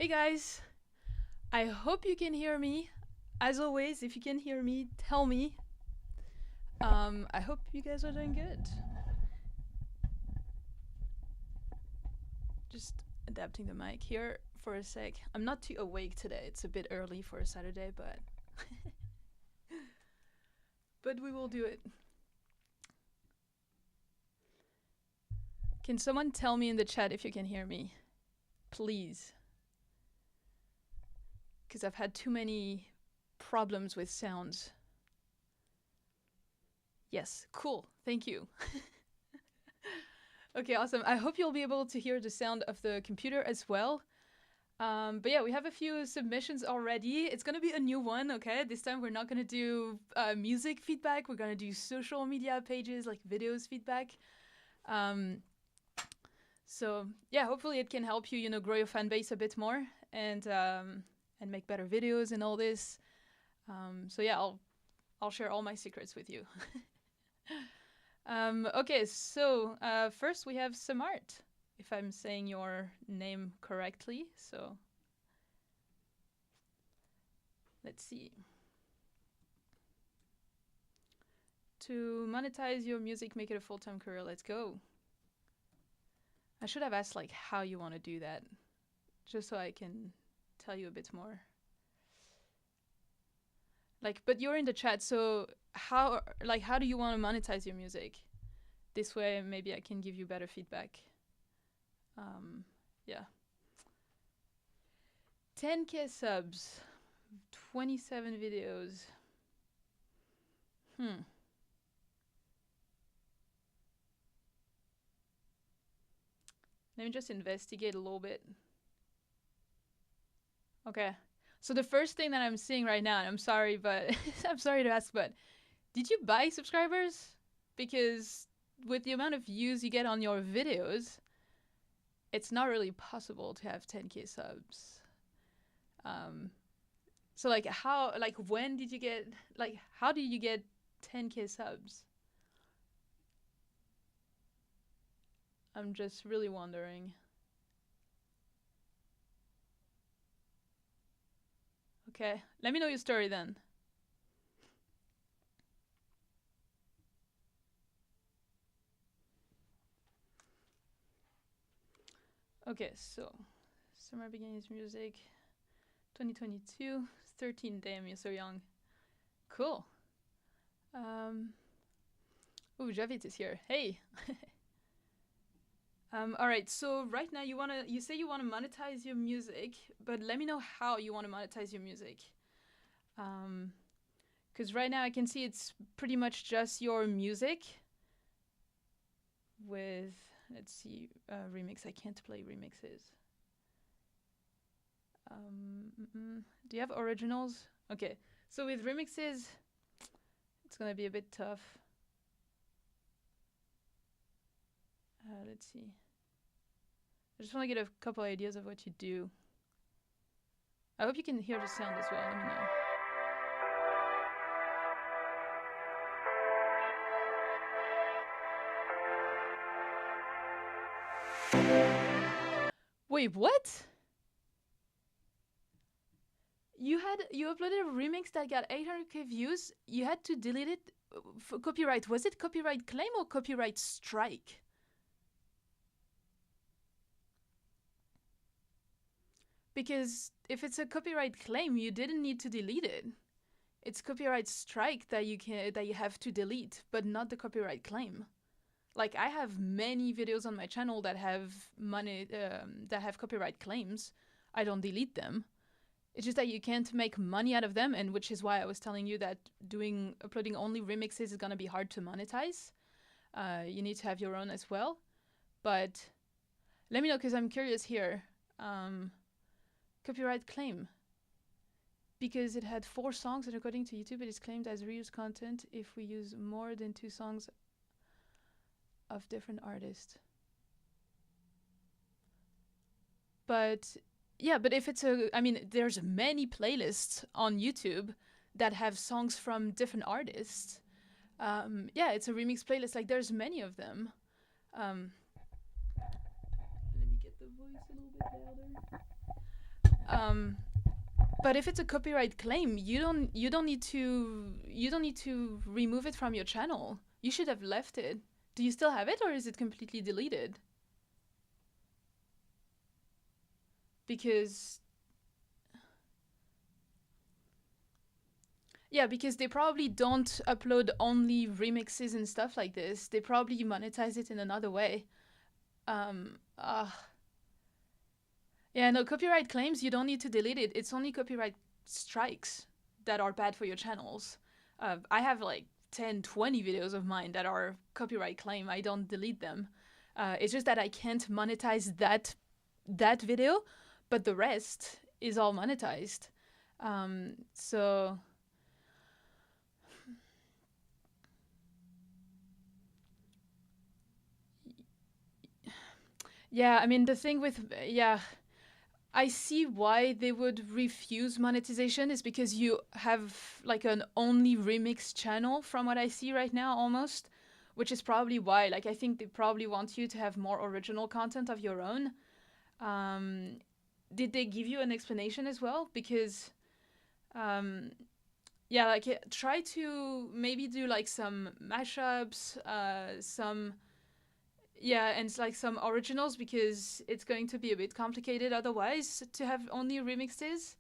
Hey guys, I hope you can hear me. As always, if you can hear me, tell me. I hope you guys are doing good. Just adapting the mic here for a sec. I'm not too awake today. It's a bit early for a Saturday, but but we will do it. Can someone tell me in the chat if you can hear me? Please. Because I've had too many problems with sounds. Yes, cool. Thank you. Okay, awesome. I hope you'll be able to hear the sound of the computer as well. But yeah, we have a few submissions already. It's gonna be a new one, okay? This time we're not gonna do music feedback. We're gonna do social media pages, like videos feedback. So yeah, hopefully it can help you, grow your fan base a bit more and make better videos and all this. So yeah, I'll share all my secrets with you. Okay, so first we have Samart, if I'm saying your name correctly. So let's see. To monetize your music, make it a full-time career. Let's go. I should have asked like how you want to do that, just so I can tell you a bit more. Like, but you're in the chat, so how do you want to monetize your music? This way, maybe I can give you better feedback. Yeah. 10K subs, 27 videos. Let me just investigate a little bit. Okay. So the first thing that I'm seeing right now, and I'm sorry, but I'm sorry to ask, but did you buy subscribers? Because with the amount of views you get on your videos, it's not really possible to have 10K subs. So like when did you get, how did you get 10K subs? I'm just really wondering. Okay, let me know your story then. Okay, so summer beginnings music, 2022, 13. Damn, you're so young. Cool. Ooh, Javit is here. Hey. All right. So right now you say you wanna monetize your music, but let me know how you wanna monetize your music. Because right now I can see it's pretty much just your music with, let's see, remix. I can't play remixes. Do you have originals? Okay. So with remixes, it's gonna be a bit tough. Let's see. I just want to get a couple ideas of what you do. I hope you can hear the sound as well. Let me know. Wait, what? You uploaded a remix that got 800k views. You had to delete it for copyright. Was it copyright claim or copyright strike? Because if it's a copyright claim, you didn't need to delete it. It's copyright strike that you have to delete, but not the copyright claim. Like, I have many videos on my channel that have that have copyright claims. I don't delete them. It's just that you can't make money out of them, and which is why I was telling you that uploading only remixes is gonna be hard to monetize. You need to have your own as well. But let me know, because I'm curious here. Copyright claim. Because it had 4 songs, and according to YouTube, it is claimed as reused content if we use more than 2 songs of different artists. But yeah, but if it's there's many playlists on YouTube that have songs from different artists. Yeah, it's a remix playlist. Like, there's many of them. Let me get the voice a little bit louder. Um, but if it's a copyright claim, you don't need to remove it from your channel. You should have left it. Do you still have it, or is it completely deleted? Because yeah, because they probably don't upload only remixes and stuff like this. They probably monetize it in another way. Um, uh, yeah, no, copyright claims, you don't need to delete it. It's only copyright strikes that are bad for your channels. I have like 10, 20 videos of mine that are copyright claim. I don't delete them. It's just that I can't monetize that video, but the rest is all monetized. So yeah, I mean the thing with yeah, I see why they would refuse monetization is because you have like an only remix channel from what I see right now almost, which is probably why. Like I think they probably want you to have more original content of your own. Um, did they give you an explanation as well? Because um, yeah, like try to maybe do like some mashups, some yeah, and it's like some originals because it's going to be a bit complicated otherwise to have only remixes.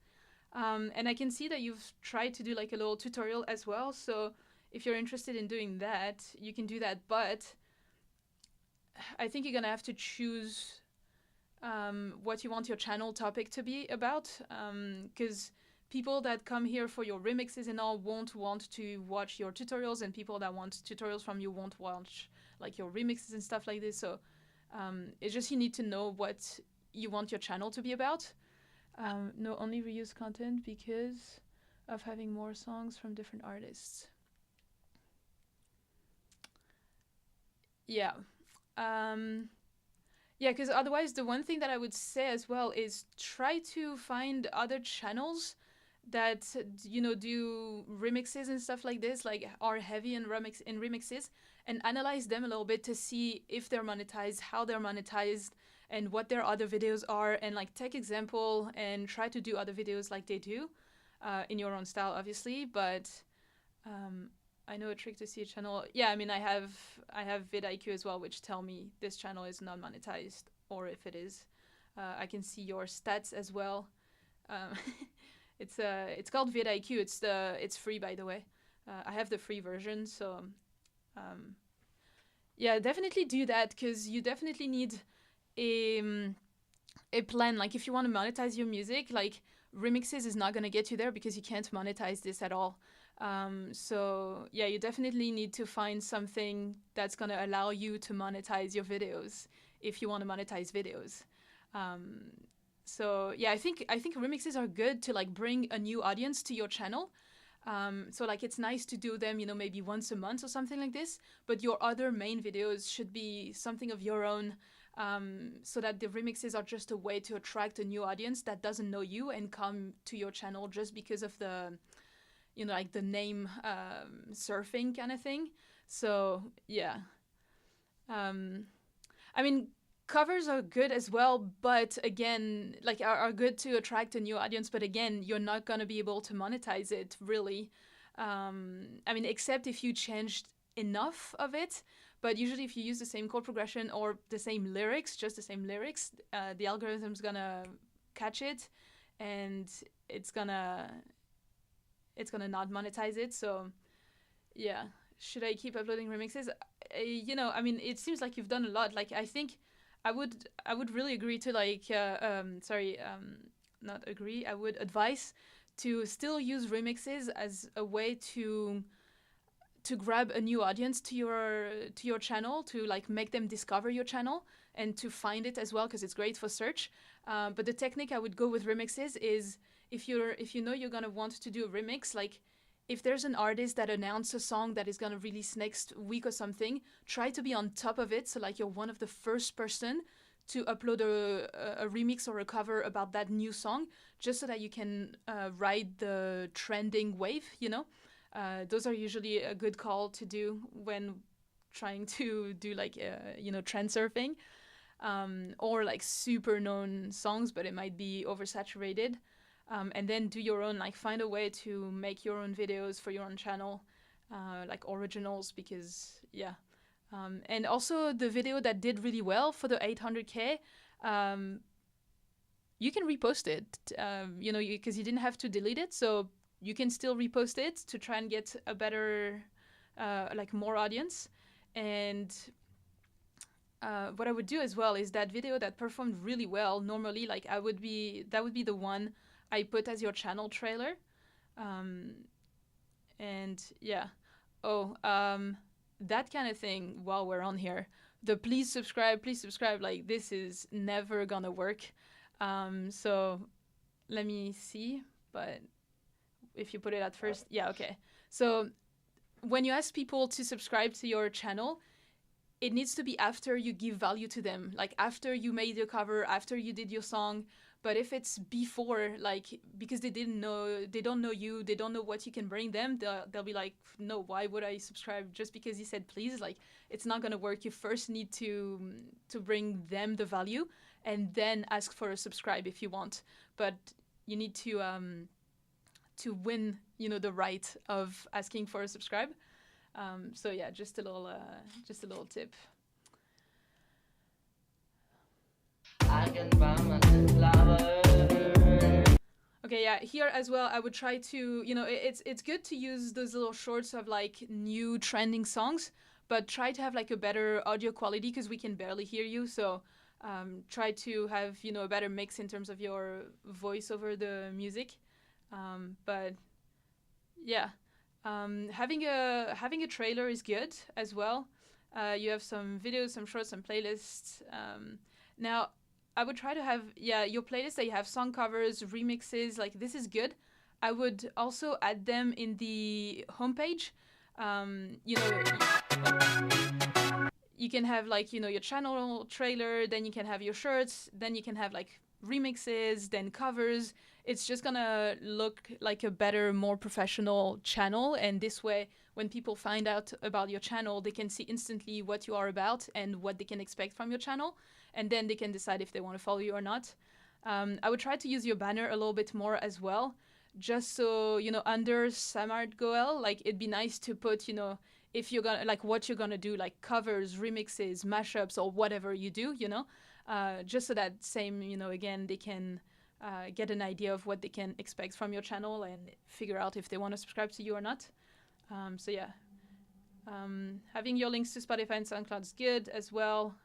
And I can see that you've tried to do like a little tutorial as well. So if you're interested in doing that, you can do that. But I think you're gonna have to choose what you want your channel topic to be about. Because people that come here for your remixes and all won't want to watch your tutorials, and people that want tutorials from you won't watch like your remixes and stuff like this. So it's just you need to know what you want your channel to be about. No, only reuse content because of having more songs from different artists. Yeah. Um, yeah, because otherwise, the one thing that I would say as well is try to find other channels that do remixes and stuff like this, like are heavy in remixes, and analyze them a little bit to see if they're monetized, how they're monetized, and what their other videos are, and like take example and try to do other videos like they do, in your own style, obviously. But um, I know a trick to see a channel. Yeah, I mean, I have vidIQ as well, which tell me this channel is not monetized, or if it is. I can see your stats as well. Um, it's called vidIQ. It's free, by the way. I have the free version, so um, yeah, definitely do that because you definitely need a a plan. Like if you want to monetize your music, like remixes is not gonna get you there because you can't monetize this at all. So yeah, you definitely need to find something that's gonna allow you to monetize your videos if you want to monetize videos. Um, so yeah, I think remixes are good to like bring a new audience to your channel. So like it's nice to do them, maybe once a month or something like this. But your other main videos should be something of your own, so that the remixes are just a way to attract a new audience that doesn't know you and come to your channel just because of the, like the name surfing kind of thing. So yeah, um, I mean, covers are good as well, but again, like are good to attract a new audience. But again, you're not gonna be able to monetize it really. I mean, except if you changed enough of it. But usually, if you use the same chord progression or the same lyrics, just the same lyrics, the algorithm's gonna catch it, and it's gonna it's gonna not monetize it. So yeah, should I keep uploading remixes? I mean, it seems like you've done a lot. Like, I think I would really agree to like, not agree. I would advise to still use remixes as a way to grab a new audience to your channel, to like make them discover your channel and to find it as well because it's great for search. But the technique I would go with remixes is if you're gonna want to do a remix, like if there's an artist that announced a song that is gonna release next week or something, try to be on top of it. So like you're one of the first person to upload a remix or a cover about that new song, just so that you can ride the trending wave. Those are usually a good call to do when trying to do like trend surfing. or like super known songs, but it might be oversaturated. And then do your own, like find a way to make your own videos for your own channel, like originals, because yeah. And also the video that did really well for the 800K, you can repost it, you know, because you didn't have to delete it. So you can still repost it to try and get a better, like more audience. And what I would do as well is that video that performed really well, normally, like that would be the one I put as your channel trailer. Um, and yeah. Oh, that kind of thing while we're on here. The please subscribe, like this is never gonna work. So let me see, but if you put it at first, yeah, okay. So when you ask people to subscribe to your channel, it needs to be after you give value to them, like after you made your cover, after you did your song. But if it's before, like because they don't know you, they don't know what you can bring them, they'll be like, no, why would I subscribe just because you said please? Like it's not gonna work. You first need to bring them the value, and then ask for a subscribe if you want. But you need to win, you know, the right of asking for a subscribe. So yeah, just a little tip. Okay, yeah, here as well, I would try to, you know, it's good to use those little shorts of like new trending songs, but try to have like a better audio quality because we can barely hear you. So try to have, you know, a better mix in terms of your voice over the music. But yeah, having a trailer is good as well. You have some videos, some shorts, some playlists. Now, I would try to have your playlist that you have song covers, remixes. Like this is good. I would also add them in the homepage. You know, you can have like, you know, your channel trailer, then you can have your shirts, then you can have like remixes, then covers. It's just gonna look like a better, more professional channel. And this way, when people find out about your channel, they can see instantly what you are about and what they can expect from your channel. And then they can decide if they want to follow you or not. I would try to use your banner a little bit more as well. Just so, you know, under Samart Goel, like it'd be nice to put, you know, if you're gonna, like what you're gonna do, like covers, remixes, mashups, or whatever you do, you know, just so that same, you know, again, they can get an idea of what they can expect from your channel and figure out if they want to subscribe to you or not. So yeah, having your links to Spotify and SoundCloud is good as well.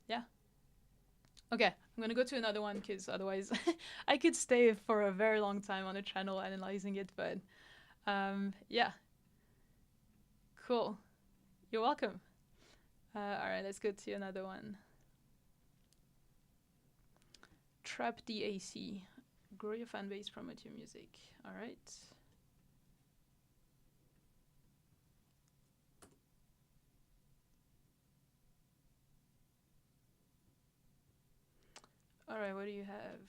Yeah. Okay, I'm gonna go to another one because otherwise I could stay for a very long time on a channel analyzing it. But yeah, cool. You're welcome. All right, let's go to another one. Trap DAC. Grow your fan base, promote your music. All right. All right, what do you have?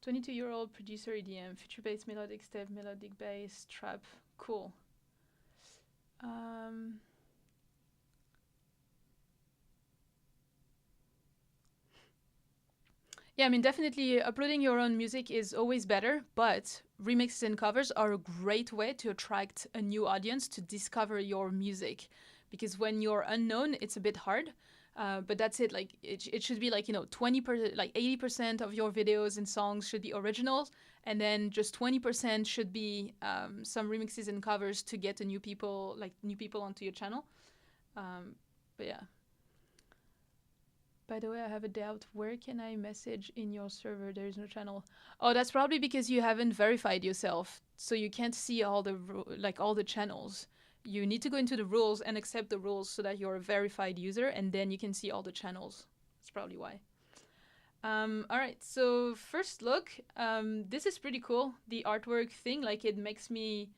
22-year-old producer EDM, future bass, melodic step, melodic bass, trap. Cool. Yeah, I mean, definitely uploading your own music is always better, but remixes and covers are a great way to attract a new audience to discover your music. Because when you're unknown, it's a bit hard. But that's it. Like it should be like, you know, 20%, like 80% of your videos and songs should be originals, and then just 20% should be some remixes and covers to get new people onto your channel. But yeah. By the way, I have a doubt. Where can I message in your server? There is no channel. Oh, that's probably because you haven't verified yourself, so you can't see all the channels. You need to go into the rules and accept the rules so that you're a verified user, and then you can see all the channels. That's probably why. All right, so first look. This is pretty cool. The artwork thing, like it makes me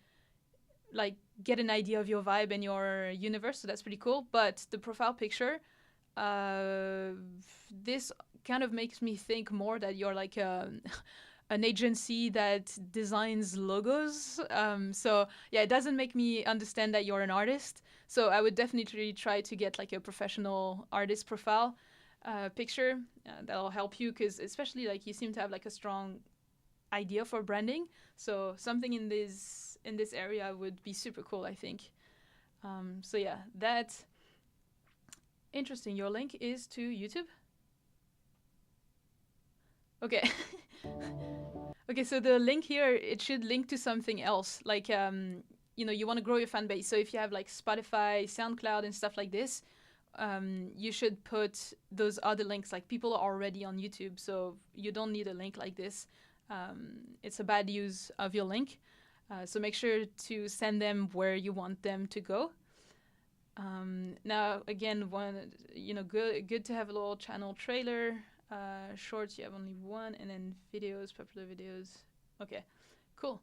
like get an idea of your vibe and your universe, so that's pretty cool. But the profile picture, this kind of makes me think more that you're like a an agency that designs logos. So yeah, it doesn't make me understand that you're an artist. So I would definitely try to get like a professional artist profile picture that'll help you, because especially like you seem to have like a strong idea for branding. So something in this area would be super cool, I think. So yeah, that's interesting. Your link is to YouTube. Okay. Okay, so the link here, it should link to something else. Like, you want to grow your fan base. So if you have like Spotify, SoundCloud, and stuff like this, you should put those other links. Like, people are already on YouTube, so you don't need a link like this. It's a bad use of your link. So make sure to send them where you want them to go. Now, again, good to have a little channel trailer. Shorts, you have only one, and then videos, popular videos. Okay, cool.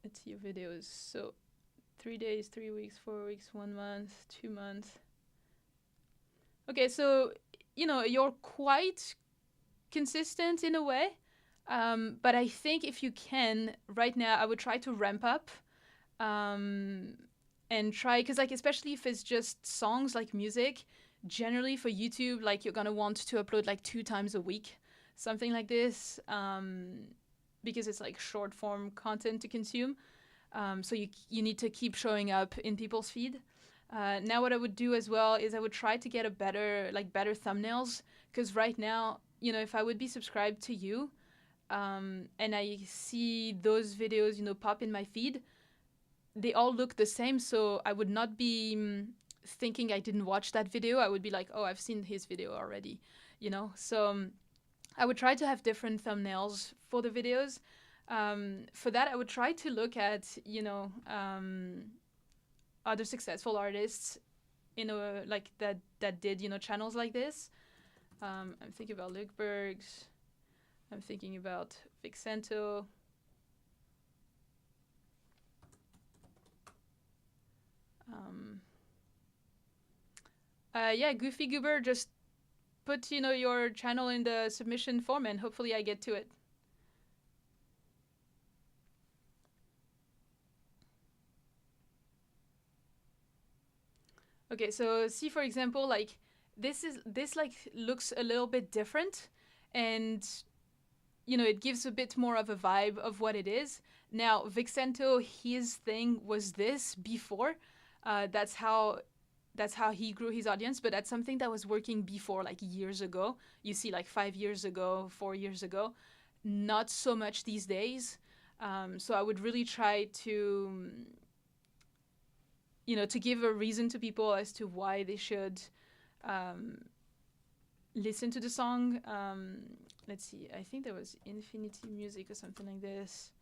Let's see your videos. So 3 days, 3 weeks, 4 weeks, 1 month, 2 months. Okay, so you're quite consistent in a way, but I think if you can right now, I would try to ramp up, and try, because like especially if it's just songs, like music, generally for YouTube, like you're gonna want to upload like 2 times a week, something like this, because it's like short form content to consume. So you need to keep showing up in people's feed. Now what I would do as well is I would try to get a better thumbnails, because right now, if I would be subscribed to you, and I see those videos, pop in my feed, they all look the same, so I would not be thinking I didn't watch that video. I would be like, oh, I've seen his video already, So I would try to have different thumbnails for the videos. For that, I would try to look at, other successful artists, like that did, channels like this. I'm thinking about Luke Bergs. I'm thinking about Vixento. Yeah, Goofy Goober, just put, your channel in the submission form, and hopefully I get to it. Okay, so see, for example, like this like looks a little bit different, and it gives a bit more of a vibe of what it is. Now, Vixento, his thing was this before. That's how he grew his audience, but that's something that was working before, like years ago. You see, like 5 years ago, 4 years ago. Not so much these days. So I would really try to, to give a reason to people as to why they should listen to the song. Let's see, I think there was Infinity Music or something like this.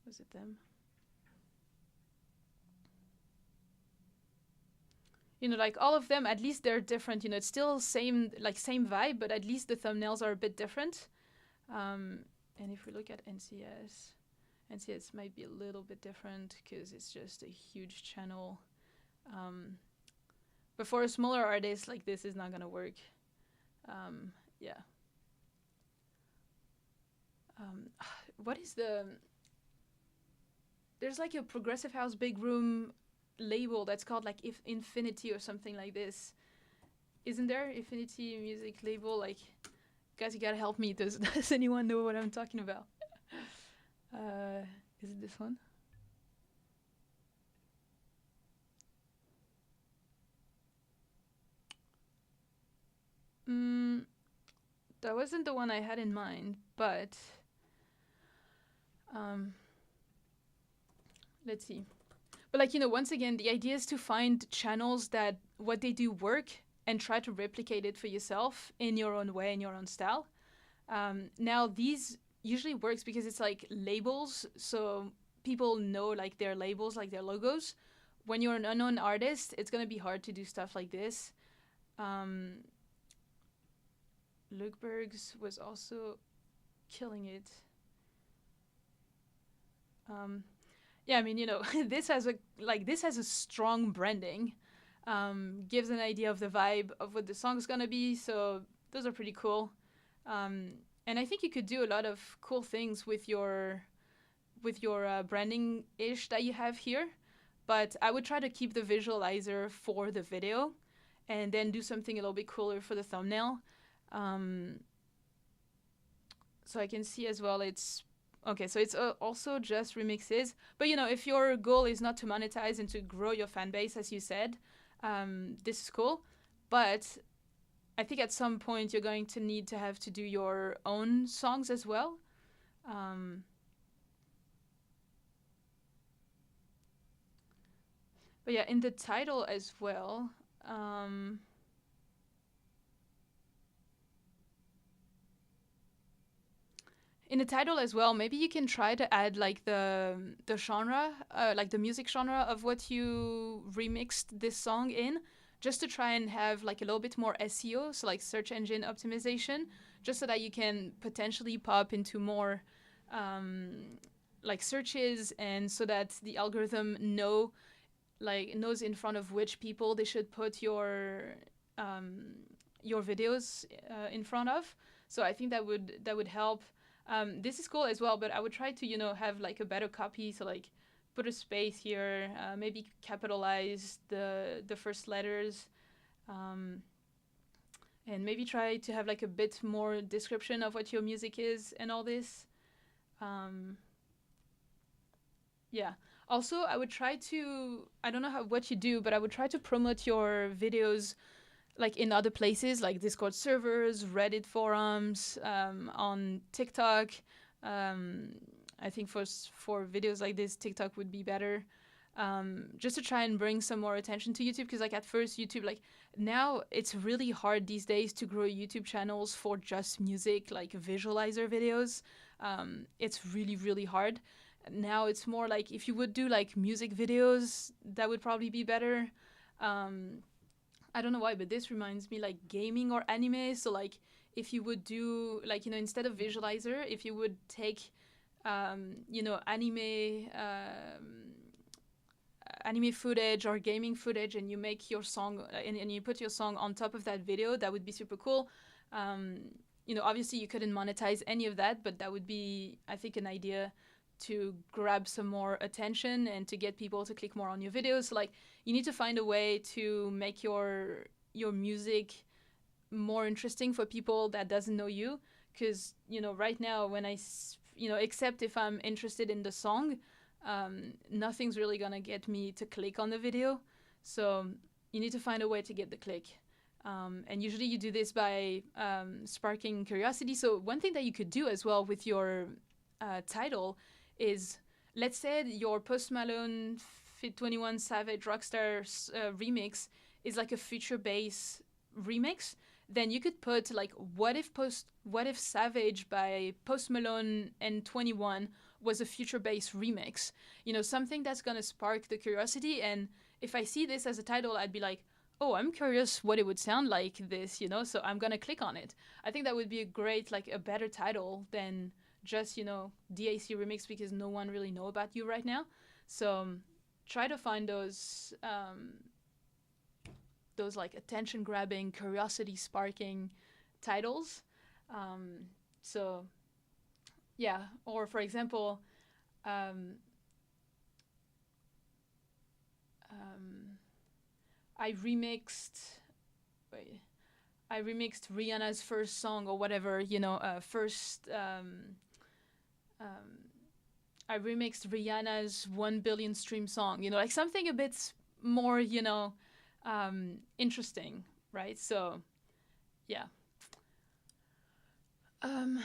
Was it them? Like all of them, at least they're different. It's still same vibe, but at least the thumbnails are a bit different. And if we look at NCS might be a little bit different because it's just a huge channel. But for a smaller artist, like, this is not gonna work. Yeah. What is there's like a progressive house big room label that's called like Infinity or something like this. Isn't there? Infinity Music label, like, guys, you gotta help me. Does anyone know what I'm talking about? Is it this one? That wasn't the one I had in mind, but let's see. But like, once again, the idea is to find channels that what they do work and try to replicate it for yourself in your own way, in your own style. Now, these usually works because it's like labels, so people know like their labels, like their logos. When you're an unknown artist, it's gonna be hard to do stuff like this. Luke Bergs was also killing it. Yeah, I mean, this has a strong branding. gives an idea of the vibe of what the song's gonna be. So those are pretty cool. Um, and I think you could do a lot of cool things with your branding ish that you have here. But I would try to keep the visualizer for the video, and then do something a little bit cooler for the thumbnail. Um, so I can see as well it's okay, so it's also just remixes. But if your goal is not to monetize and to grow your fan base, as you said, this is cool. But I think at some point you're going to need to have to do your own songs as well. Um, but yeah, in the title as well. Um, in the title as well, maybe you can try to add like the genre, like the music genre of what you remixed this song in, just to try and have like a little bit more SEO, so like search engine optimization, just so that you can potentially pop into more like searches, and so that the algorithm knows in front of which people they should put your videos in front of. So I think that would help. This is cool as well, but I would try to have like a better copy. So like put a space here, maybe capitalize the first letters, um, and maybe try to have like a bit more description of what your music is and all this. Um, yeah. Also, I would try to, I don't know what you do, but I would try to promote your videos like in other places, like Discord servers, Reddit forums, on TikTok. Um, I think for videos like this, TikTok would be better. Just to try and bring some more attention to YouTube, because like at first YouTube, like now it's really hard these days to grow YouTube channels for just music, like visualizer videos. It's really really hard. Now it's more like if you would do like music videos, that would probably be better. Um, I don't know why, but this reminds me like gaming or anime. So like if you would do like instead of visualizer, if you would take anime footage or gaming footage, and you make your song, and you put your song on top of that video, that would be super cool. Obviously you couldn't monetize any of that, but that would be, I think, an idea to grab some more attention and to get people to click more on your videos. So, like, you need to find a way to make your music more interesting for people that doesn't know you, because right now when except if I'm interested in the song, nothing's really gonna get me to click on the video. So you need to find a way to get the click. And usually you do this by sparking curiosity. So one thing that you could do as well with your title is, let's say your Post Malone Fit 21 Savage Rockstar remix is like a future bass remix. Then you could put like what if Savage by Post Malone and 21 was a future bass remix, something that's gonna spark the curiosity. And if I see this as a title, I'd be like, oh, I'm curious what it would sound like this, so I'm gonna click on it. I think that would be a better title than just DAC remix, because no one really know about you right now. So try to find those like attention grabbing, curiosity sparking titles. So yeah, or for example, um, I remixed wait I remixed Rihanna's first song, or whatever, first um, I remixed Rihanna's 1 billion stream song, like something a bit more, interesting, right? So, yeah. Um,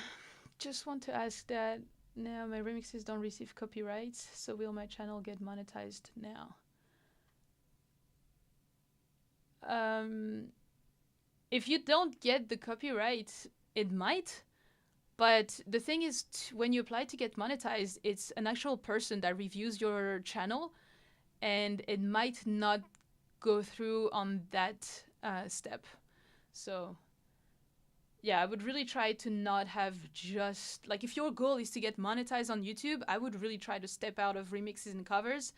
just want to ask that now my remixes don't receive copyrights, so will my channel get monetized now? If you don't get the copyright, it might. But the thing is, when you apply to get monetized, it's an actual person that reviews your channel, and it might not go through on that step. So, yeah, I would really try to not have just, like, if your goal is to get monetized on YouTube, I would really try to step out of remixes and covers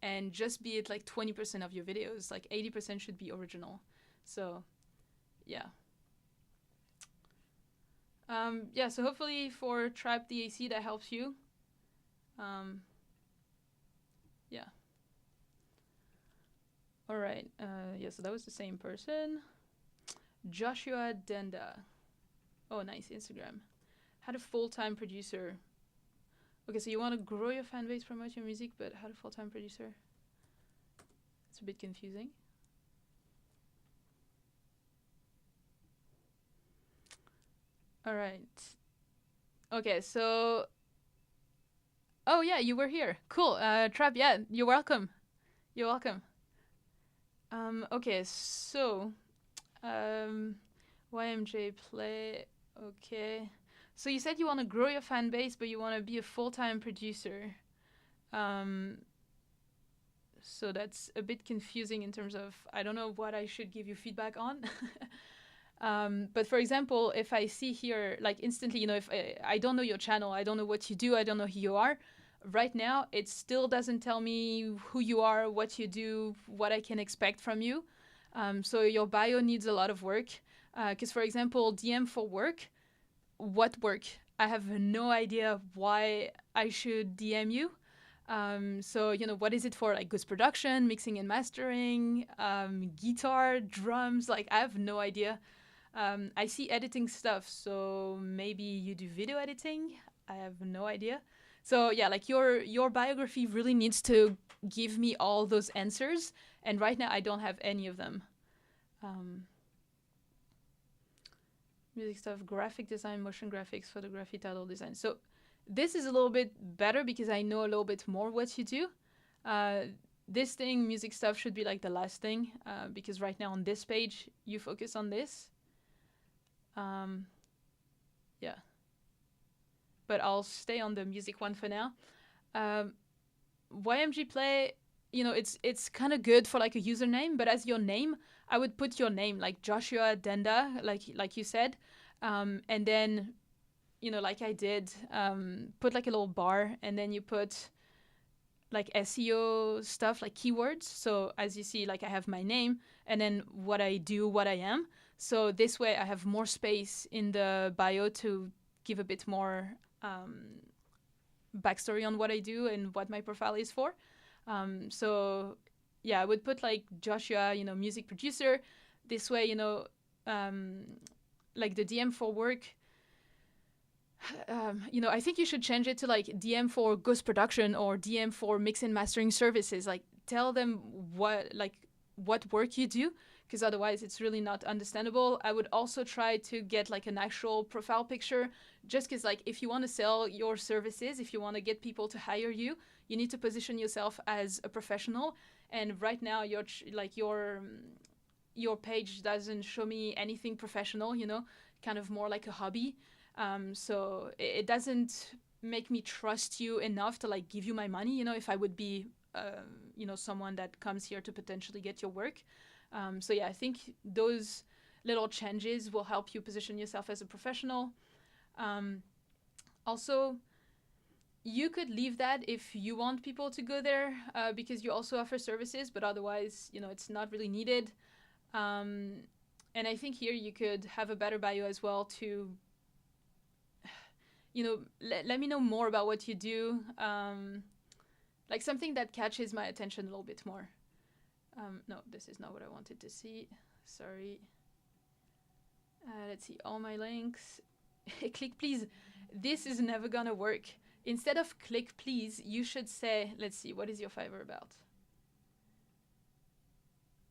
and just be it like 20% of your videos. Like 80% should be original. So yeah. Yeah, so hopefully for Trap the AC that helps you. Yeah. All right. Yeah, so that was the same person. Joshua Denda. Oh, nice. Instagram. Had a full-time producer. Okay, so you want to grow your fan base, promote your music, but had a full-time producer. It's a bit confusing. All right. Okay, so... Oh, yeah, you were here. Cool. Trap, yeah, you're welcome. You're welcome. Okay, so... YMJ play... Okay. So you said you want to grow your fan base, but you want to be a full-time producer. So that's a bit confusing in terms of, I don't know what I should give you feedback on. But for example, if I see here, like instantly, if I don't know your channel, I don't know what you do, I don't know who you are, right now, it still doesn't tell me who you are, what you do, what I can expect from you. So your bio needs a lot of work. Because for example, DM for work, what work? I have no idea why I should DM you. So, what is it for? Like ghost production, mixing and mastering, guitar, drums, like I have no idea. I see editing stuff, so maybe you do video editing. I have no idea. So yeah, like your biography really needs to give me all those answers, and right now I don't have any of them. Music stuff, graphic design, motion graphics, photography, title design. So this is a little bit better because I know a little bit more what you do. This thing, music stuff, should be like the last thing because right now on this page, you focus on this. Yeah. But I'll stay on the music one for now. YMG Play, it's kind of good for like a username, but as your name, I would put your name, like Joshua Denda, like you said. And then, like I did, put like a little bar, and then you put like SEO stuff, like keywords. So as you see, like I have my name, and then what I do, what I am. So this way I have more space in the bio to give a bit more backstory on what I do and what my profile is for. So yeah, I would put like Joshua, music producer. This way, like the DM for work, I think you should change it to like DM for ghost production or DM for mix and mastering services. Like tell them what work you do, because otherwise it's really not understandable. I would also try to get like an actual profile picture, just because like if you want to sell your services, if you want to get people to hire you, you need to position yourself as a professional. And right now your page doesn't show me anything professional, kind of more like a hobby. So it doesn't make me trust you enough to like give you my money, if I would be someone that comes here to potentially get your work. So yeah, I think those little changes will help you position yourself as a professional. Also, you could leave that if you want people to go there because you also offer services, but otherwise, it's not really needed. And I think here you could have a better bio as well to, let me know more about what you do. Like something that catches my attention a little bit more. No, this is not what I wanted to see. Sorry. Let's see, all my links. Click please. This is never gonna work. Instead of click please, you should say, let's see, what is your Fiverr about?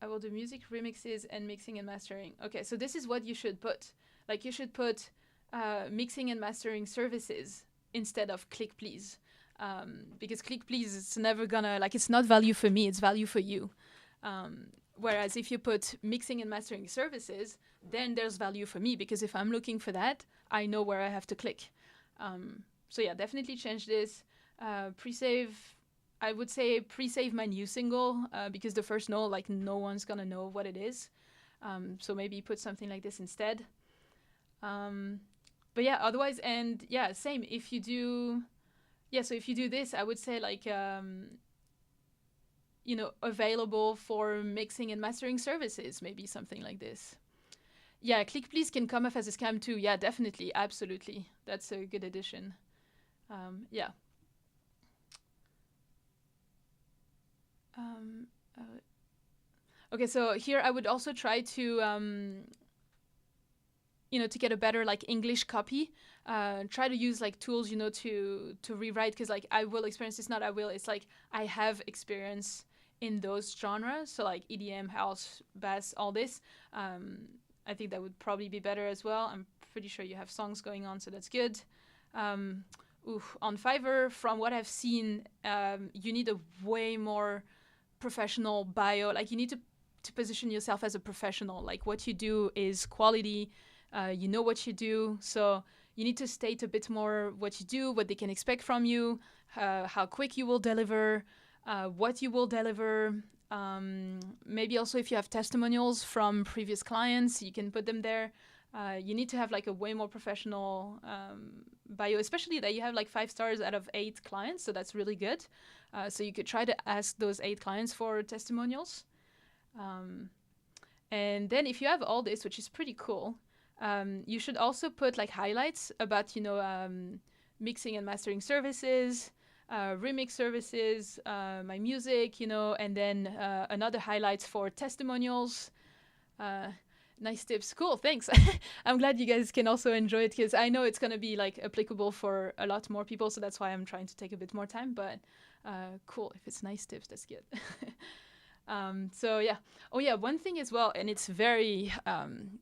I will do music remixes and mixing and mastering. Okay, so this is what you should put. Like you should put mixing and mastering services instead of click please. Because click please, it's never gonna, like it's not value for me, it's value for you. Whereas if you put mixing and mastering services, then there's value for me, because if I'm looking for that, I know where I have to click. So yeah, definitely change this. Pre-save, I would say pre-save my new single, because the first no one's gonna know what it is. So maybe put something like this instead. But yeah, otherwise, and yeah, same, if you do, yeah, so if you do this, I would say like, available for mixing and mastering services, maybe something like this. Yeah, Click Please can come off as a scam too. Yeah, definitely, absolutely. That's a good addition. Yeah. Um, okay, so here I would also try to to get a better like English copy. Try to use like tools, to rewrite, because like I will experience, it's not I will, it's like I have experience in those genres, so like EDM, house, bass, all this. I think that would probably be better as well. I'm pretty sure you have songs going on, so that's good. On Fiverr, from what I've seen, you need a way more professional bio. Like you need to position yourself as a professional. Like what you do is quality. You know what you do, so you need to state a bit more what you do, what they can expect from you, how quick you will deliver, what you will deliver. Maybe also if you have testimonials from previous clients, you can put them there. You need to have like a way more professional bio, especially that you have like 5 stars out of 8 clients, so that's really good. So you could try to ask those 8 clients for testimonials. And then if you have all this, which is pretty cool, you should also put like highlights about, mixing and mastering services, remix services, my music, and then another highlights for testimonials. Nice tips. Cool, thanks. I'm glad you guys can also enjoy it, because I know it's going to be like applicable for a lot more people, so that's why I'm trying to take a bit more time, but cool. If it's nice tips, that's good. So yeah. Oh yeah, one thing as well, and it's very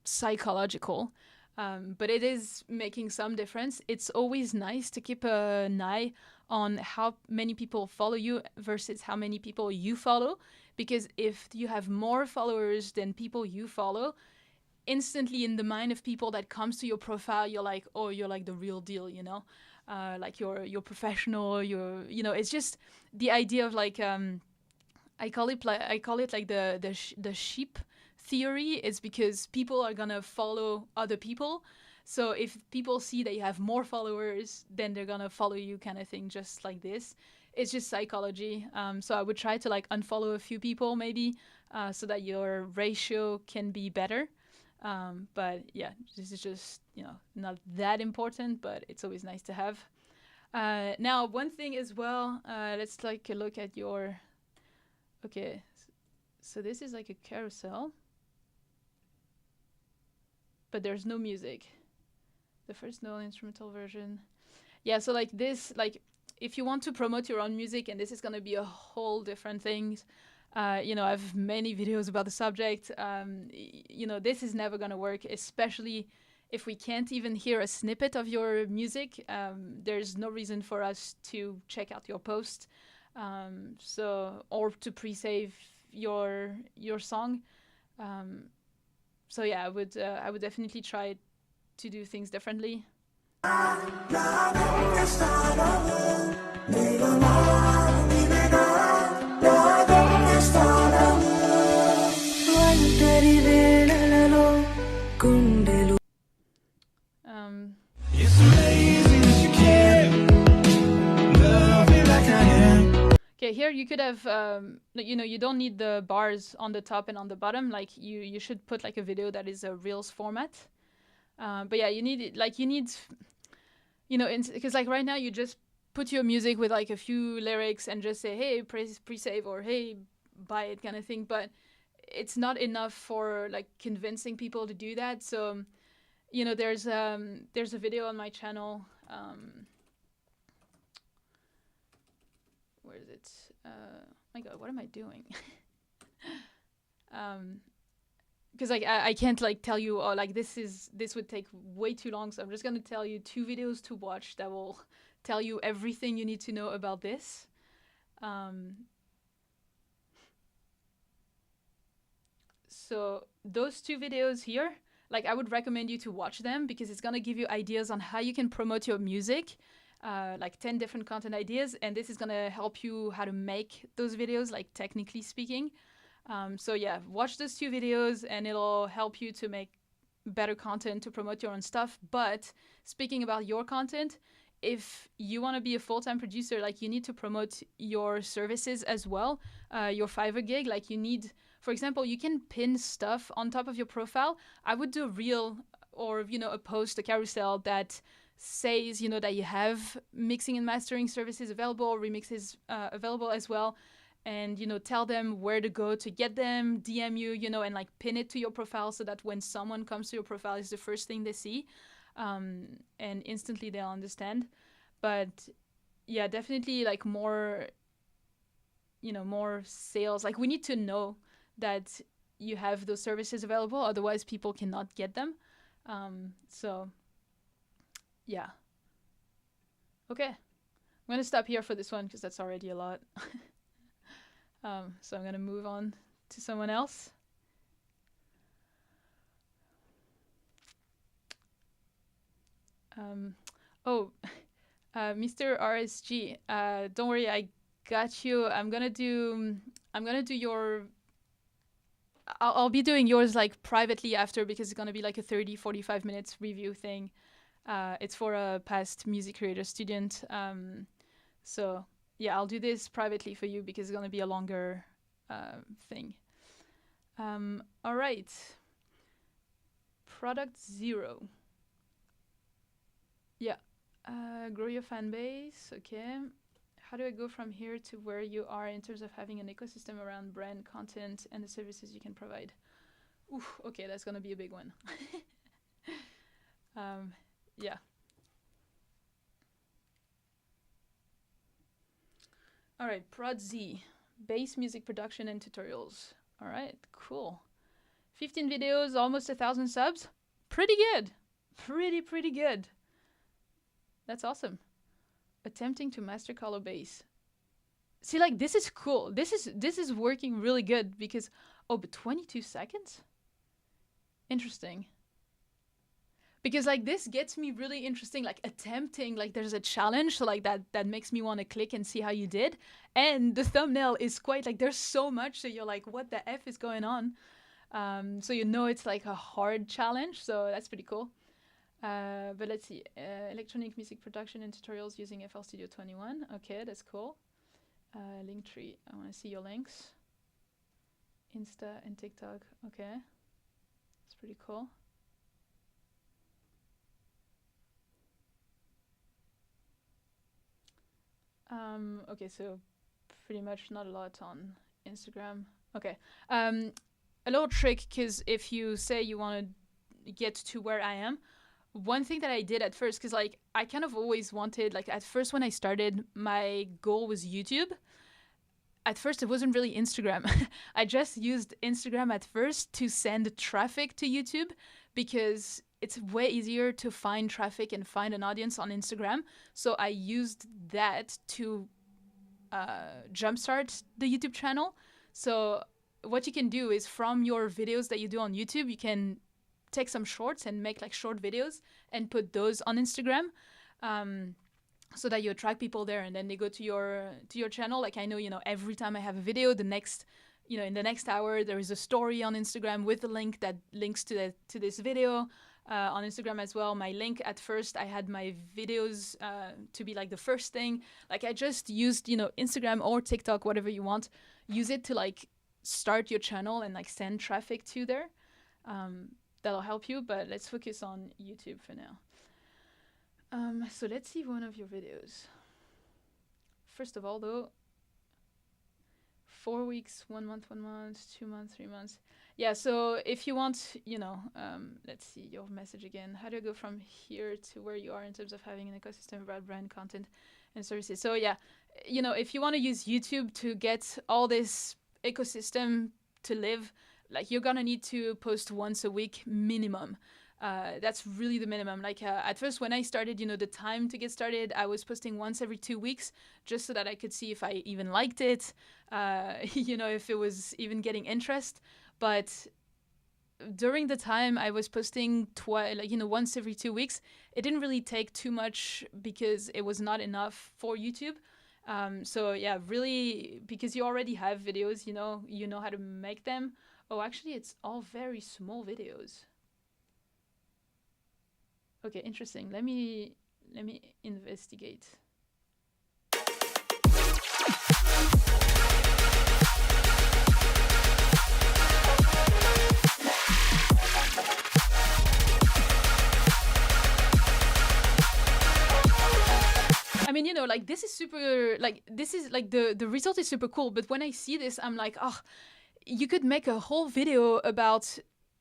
psychological, but it is making some difference. It's always nice to keep an eye on how many people follow you versus how many people you follow, because if you have more followers than people you follow, instantly in the mind of people that comes to your profile, you're like, oh, you're like the real deal, like you're professional, it's just the idea of like I call it like the sheep theory. Is because people are gonna follow other people. So if people see that you have more followers, then they're gonna follow you, kind of thing. Just like this, it's just psychology. So I would try to like unfollow a few people maybe, so that your ratio can be better. But yeah, this is just not that important, but it's always nice to have. Now one thing as well. Let's take a look at your. Okay, so this is like a carousel, but there's no music. The first no instrumental version. Yeah, so like this, like if you want to promote your own music, and this is gonna be a whole different thing. I have many videos about the subject. This is never gonna work, especially if we can't even hear a snippet of your music. There's no reason for us to check out your post. Or to pre-save your song. So yeah, I would definitely try to do things differently. Okay, here you could have, you don't need the bars on the top and on the bottom. Like you should put like a video that is a Reels format. But yeah, you need because like right now you just put your music with like a few lyrics and just say, hey, pre-save, or hey, buy it, kind of thing. But it's not enough for like convincing people to do that. So, there's a video on my channel. Where is it? My God, what am I doing? Because like I can't like tell you, oh, like this would take way too long. So I'm just gonna tell you 2 videos to watch that will tell you everything you need to know about this. So those 2 videos here, like I would recommend you to watch them, because it's gonna give you ideas on how you can promote your music. Like 10 different content ideas, and this is gonna help you how to make those videos, like technically speaking. So yeah, watch those 2 videos and it'll help you to make better content to promote your own stuff. But speaking about your content, if you want to be a full-time producer, like you need to promote your services as well, your Fiverr gig. Like you need, for example, you can pin stuff on top of your profile. I would do a reel or, a post, a carousel that says, that you have mixing and mastering services available, remixes available as well. And, tell them where to go to get them, DM you, and like pin it to your profile so that when someone comes to your profile, it's the first thing they see. And instantly they'll understand. But yeah, definitely like more, more sales. Like we need to know that you have those services available, otherwise people cannot get them. So yeah. Okay, I'm gonna stop here for this one because that's already a lot. So I'm gonna move on to someone else. Mr. RSG, don't worry, I got you. I'm gonna do your. I'll be doing yours like privately after because it's gonna be like a 30-45 minutes review thing. It's for a past music creator student. So yeah, I'll do this privately for you because it's gonna be a longer thing. All right. Product 0. Yeah. Grow your fan base. Okay. How do I go from here to where you are in terms of having an ecosystem around brand content and the services you can provide? Oof, okay, that's gonna be a big one. Yeah. All right, Prod Z, bass music production and tutorials. All right, cool. 15 videos, almost 1,000 subs. Pretty good. Pretty good. That's awesome. Attempting to master color bass. See, like this is cool. This is working really good because but 22 seconds? Interesting. Because like this gets me really interesting, like attempting, like there's a challenge, so like that makes me want to click and see how you did. And the thumbnail is quite like there's so much, so you're like, what the F is going on? So it's like a hard challenge, so that's pretty cool. But let's see, electronic music production and tutorials using FL Studio 21. Okay, that's cool. Linktree, I want to see your links. Insta and TikTok. Okay, that's pretty cool. Okay, so pretty much not a lot on Instagram. Okay. A little trick, because if you say you want to get to where I am, one thing that I did at first, because like I kind of always wanted, like at first when I started, my goal was YouTube. At first, it wasn't really Instagram. I just used Instagram at first to send traffic to YouTube because it's way easier to find traffic and find an audience on Instagram. So I used that to jumpstart the YouTube channel. So what you can do is from your videos that you do on YouTube, you can take some shorts and make like short videos and put those on Instagram. So that you attract people there, and then they go to your channel. Like I know, every time I have a video, the next, in the next hour, there is a story on Instagram with a link that links to this video. On Instagram as well, my link at first, I had my videos to be like the first thing. Like I just used, Instagram or TikTok, whatever you want, use it to like start your channel and like send traffic to there. That'll help you, but let's focus on YouTube for now. So let's see one of your videos. First of all, though, 4 weeks, 1 month, 1 month, 2 months, 3 months. Yeah, so if you want, let's see your message again. How do you go from here to where you are in terms of having an ecosystem about brand content and services? So yeah, if you want to use YouTube to get all this ecosystem to live, like you're gonna need to post once a week minimum. That's really the minimum. Like at first when I started, the time to get started, I was posting once every 2 weeks just so that I could see if I even liked it, if it was even getting interest. But during the time I was posting once every 2 weeks, it didn't really take too much because it was not enough for YouTube. So yeah, really, because you already have videos, you know how to make them. Oh, actually, it's all very small videos. Okay, interesting. Let me let me investigate. I mean, like this is super, like this is like the result is super cool. But when I see this, I'm like, oh, you could make a whole video about,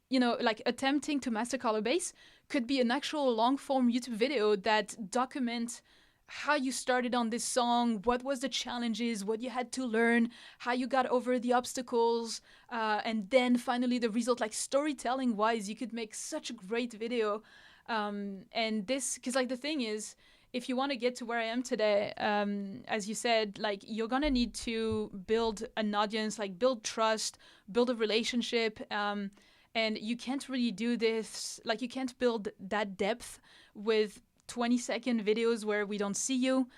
like attempting to master color base could be an actual long form YouTube video that documents how you started on this song, what was the challenges, what you had to learn, how you got over the obstacles, and then finally the result. Like storytelling wise, you could make such a great video. And this, because like the thing is, if you want to get to where I am today, as you said, like you're gonna need to build an audience, like build trust, build a relationship, and you can't really do this, like you can't build that depth with 20-second videos where we don't see you.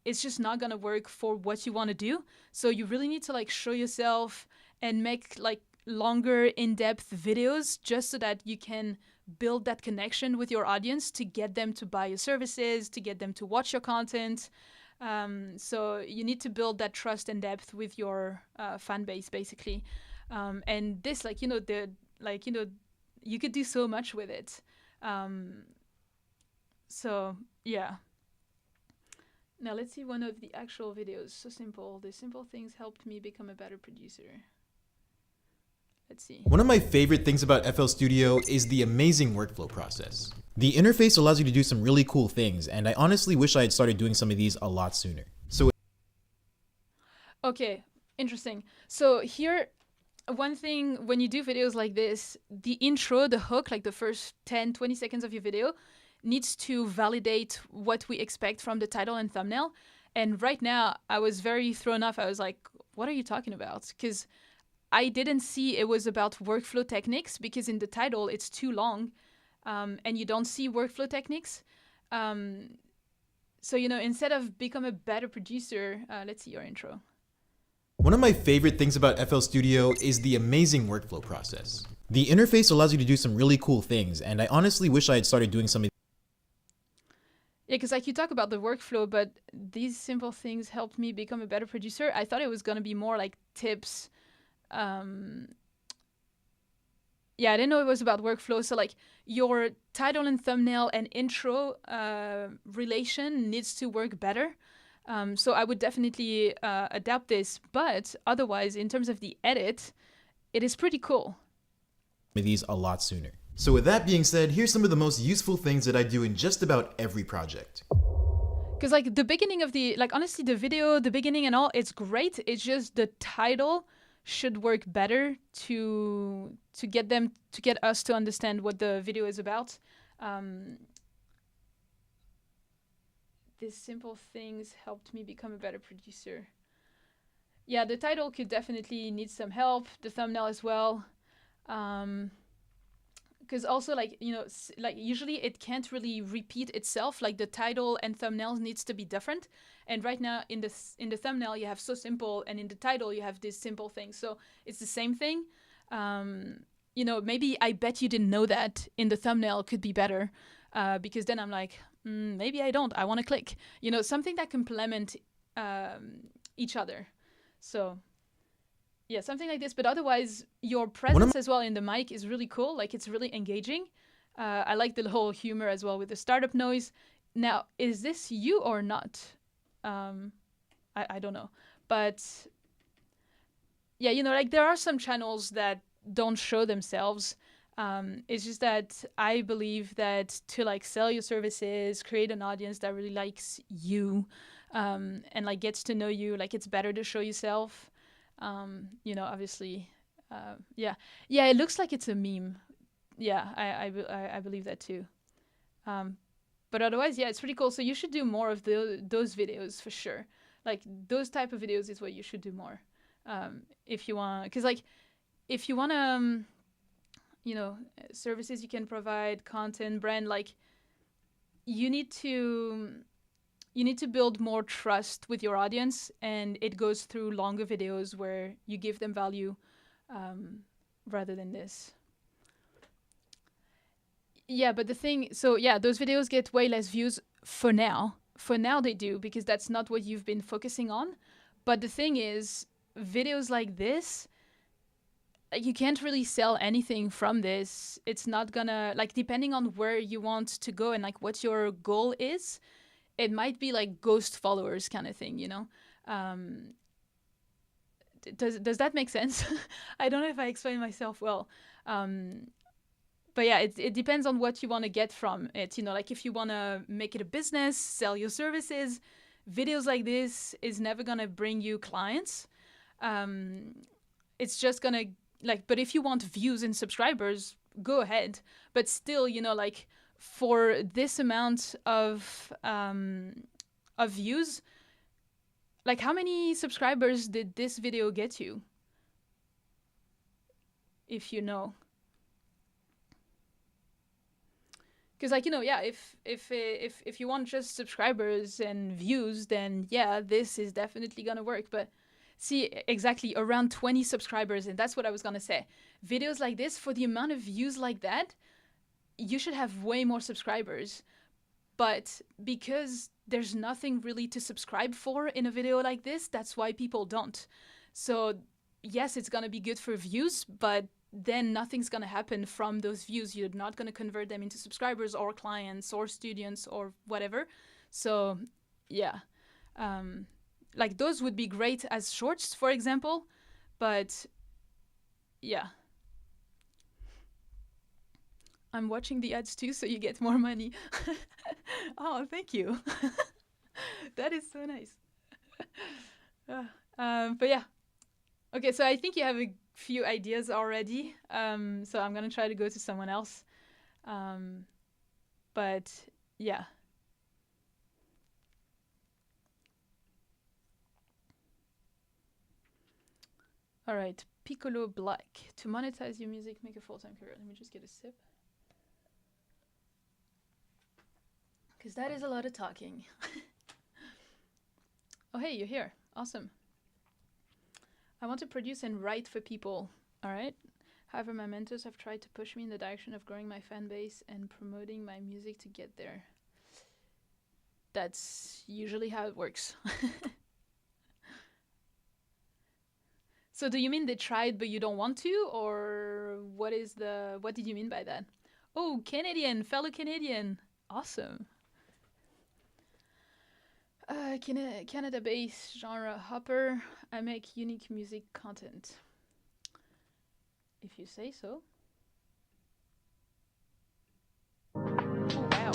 It's just not gonna work for what you want to do. So you really need to like show yourself and make like longer, in-depth videos just so that you can build that connection with your audience to get them to buy your services, to get them to watch your content. So you need to build that trust and depth with your fan base, basically. And this, like, you could do so much with it. So yeah. Now let's see one of the actual videos. So simple. The simple things helped me become a better producer. Let's see. One of my favorite things about FL Studio is the amazing workflow process. The interface allows you to do some really cool things, and I honestly wish I had started doing some of these a lot sooner. So okay, interesting. So here, one thing when you do videos like this, the intro, the hook, like the first 10, 20 seconds of your video, needs to validate what we expect from the title and thumbnail. And right now, I was very thrown off. I was like, what are you talking about? Because I didn't see it was about workflow techniques, because in the title it's too long, and you don't see workflow techniques. So, instead of become a better producer, let's see your intro. one of my favorite things about FL Studio is the amazing workflow process. The interface allows you to do some really cool things, and I honestly wish I had started doing some of Yeah, because like you talk about the workflow, but these simple things helped me become a better producer. I thought it was going to be more like tips. Yeah, I didn't know it was about workflow. So like your title and thumbnail and intro relation needs to work better. So I would definitely adapt this. But otherwise, in terms of the edit, it is pretty cool. these a lot sooner. So with that being said, here's some of the most useful things that I do in just about every project. Because like the beginning of the, like honestly, the video, the beginning and all, it's great. It's just the title should work better to get us to understand what the video is about. These simple things helped me become a better producer. Yeah, the title could definitely need some help. The thumbnail as well. Because also like, like usually it can't really repeat itself. Like the title and thumbnails needs to be different. And right now in the thumbnail you have so simple, and in the title you have this simple thing. So it's the same thing. Maybe I bet you didn't know that in the thumbnail could be better, because then I'm like, maybe I don't. I want to click. Something that complement each other. So yeah, something like this. But otherwise, your presence as well in the mic is really cool. Like it's really engaging. I like the whole humor as well with the startup noise. Now, is this you or not? I don't know. But yeah, like there are some channels that don't show themselves. It's just that I believe that to like sell your services, create an audience that really likes you, and like gets to know you, like it's better to show yourself. Obviously, yeah, it looks like it's a meme. Yeah, I believe that too. But otherwise, yeah, it's pretty cool. So you should do more of those videos for sure. Like those type of videos is what you should do more. If you want, because like if you want to, services you can provide, content, brand, like you need to build more trust with your audience, and it goes through longer videos where you give them value, rather than this. Yeah, but the thing, so yeah, those videos get way less views for now. For now, they do because that's not what you've been focusing on. But the thing is, videos like this, you can't really sell anything from this. It's not gonna, like, depending on where you want to go and like what your goal is, it might be like ghost followers kind of thing, you know? Um, does that make sense? I don't know if I explain myself well. Um, but yeah, it depends on what you want to get from it. You know, like if you want to make it a business, sell your services, videos like this is never going to bring you clients. It's just going to, like, but if you want views and subscribers, go ahead. But still, you know, like for this amount of views, like how many subscribers did this video get you? If you know. Because like, you know, yeah, if you want just subscribers and views, then yeah, this is definitely gonna work. But see, exactly around 20 subscribers, and that's what I was gonna say. Videos like this, for the amount of views like that, you should have way more subscribers. But because there's nothing really to subscribe for in a video like this, that's why people don't. So yes, it's gonna be good for views, but then nothing's going to happen from those views. You're not going to convert them into subscribers or clients or students or whatever. So yeah, like those would be great as shorts, for example, but yeah. I'm watching the ads too, so you get more money. Oh, thank you. That is so nice. But yeah. Okay, so I think you have a few ideas already. So I'm gonna try to go to someone else. But yeah. All right, Piccolo Black. To monetize your music, make a full-time career. Let me just get a sip. Because that is a lot of talking. Oh, hey, you're here. Awesome. I want to produce and write for people. All right. However, my mentors have tried to push me in the direction of growing my fan base and promoting my music to get there. That's usually how it works. So do you mean they tried but you don't want to? Or what did you mean by that? Oh, Canadian, fellow Canadian. Awesome. Canada-based genre hopper. I make unique music content. If you say so. Oh, wow.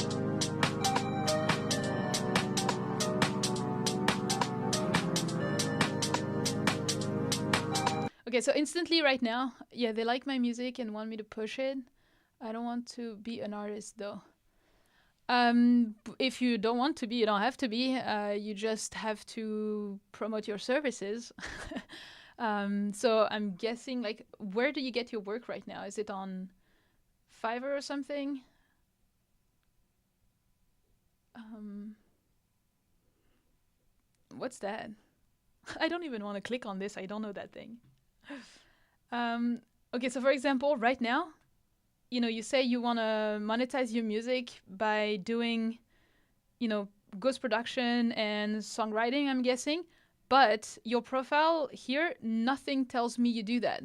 Okay, so instantly right now, yeah, they like my music and want me to push it. I don't want to be an artist though. If you don't want to be, you don't have to be. You just have to promote your services. So I'm guessing, like, where do you get your work right now? Is it on Fiverr or something? What's that? I don't even want to click on this. I don't know that thing. Okay, so for example, right now, you know, you say you want to monetize your music by doing, you know, ghost production and songwriting, I'm guessing. But your profile here, nothing tells me you do that.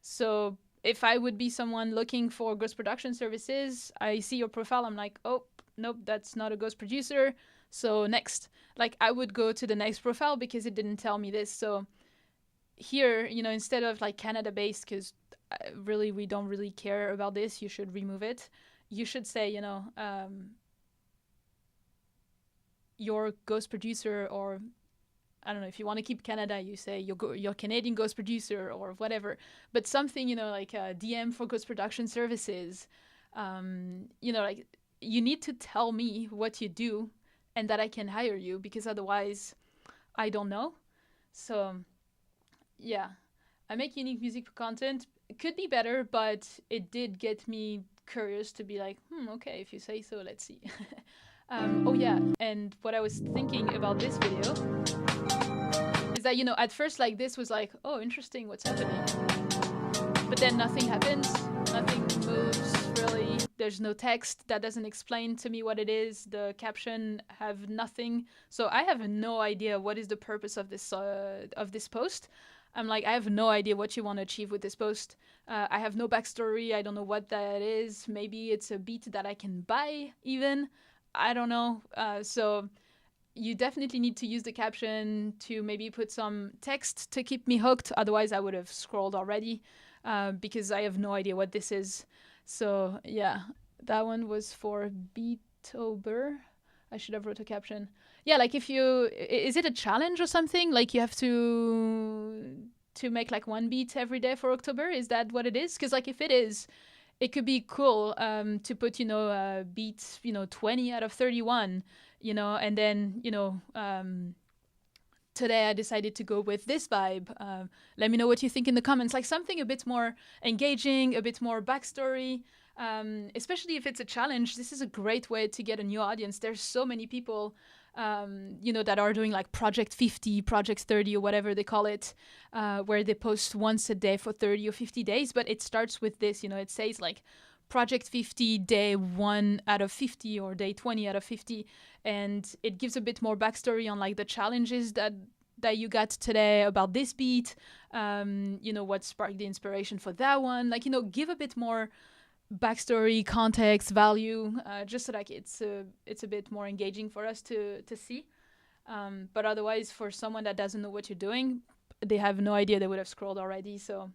So if I would be someone looking for ghost production services, I see your profile, I'm like, oh, nope, that's not a ghost producer. So next, like I would go to the next profile because it didn't tell me this. So here, you know, instead of like Canada-based, because really we don't really care about this, you should remove it. You should say, you know, your ghost producer, or I don't know, if you want to keep Canada, you say your Canadian ghost producer or whatever. But something, you know, like a DM for ghost production services. You know, like you need to tell me what you do and that I can hire you, because otherwise I don't know. So yeah, I make unique music content. It could be better, but it did get me curious to be like, okay, if you say so, let's see. Oh yeah, and what I was thinking about this video is that, you know, at first, like, this was like, oh, interesting, what's happening? But then nothing happens, nothing moves really. There's no text that doesn't explain to me what it is. The caption have nothing, so I have no idea what is the purpose of this post. I'm like, I have no idea what you want to achieve with this post. I have no backstory. I don't know what that is. Maybe it's a beat that I can buy even. I don't know. So you definitely need to use the caption to maybe put some text to keep me hooked. Otherwise, I would have scrolled already because I have no idea what this is. So yeah, that one was for Beatober. I should have wrote a caption. Yeah, like if you, is it a challenge or something? Like you have to make like one beat every day for October? Is that what it is? Because like if it is, it could be cool to put, beat, 20 out of 31, and then, today I decided to go with this vibe. Let me know what you think in the comments. Like something a bit more engaging, a bit more backstory. Especially if it's a challenge, this is a great way to get a new audience. There's so many people, that are doing like Project 50, Project 30, or whatever they call it, where they post once a day for 30 or 50 days. But it starts with this, it says like Project 50, day 1 out of 50, or day 20 out of 50. And it gives a bit more backstory on like the challenges that you got today about this beat, what sparked the inspiration for that one. Like, give a bit more backstory, context, value, just so like it's a bit more engaging for us to see. But otherwise, for someone that doesn't know what you're doing, they have no idea. They would have scrolled already. So,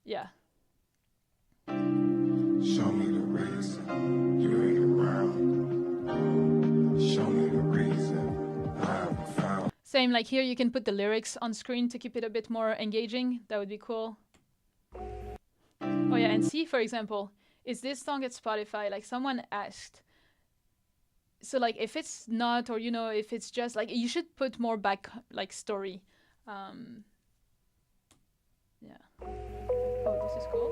yeah. Show me the reason you ain't around. Show me the reason I haven't found. Same, like here you can put the lyrics on screen to keep it a bit more engaging. That would be cool. Oh yeah, and see, for example, is this song at Spotify? Like someone asked. So like if it's not, or if it's just like, you should put more back like story. Yeah. Oh, this is cool.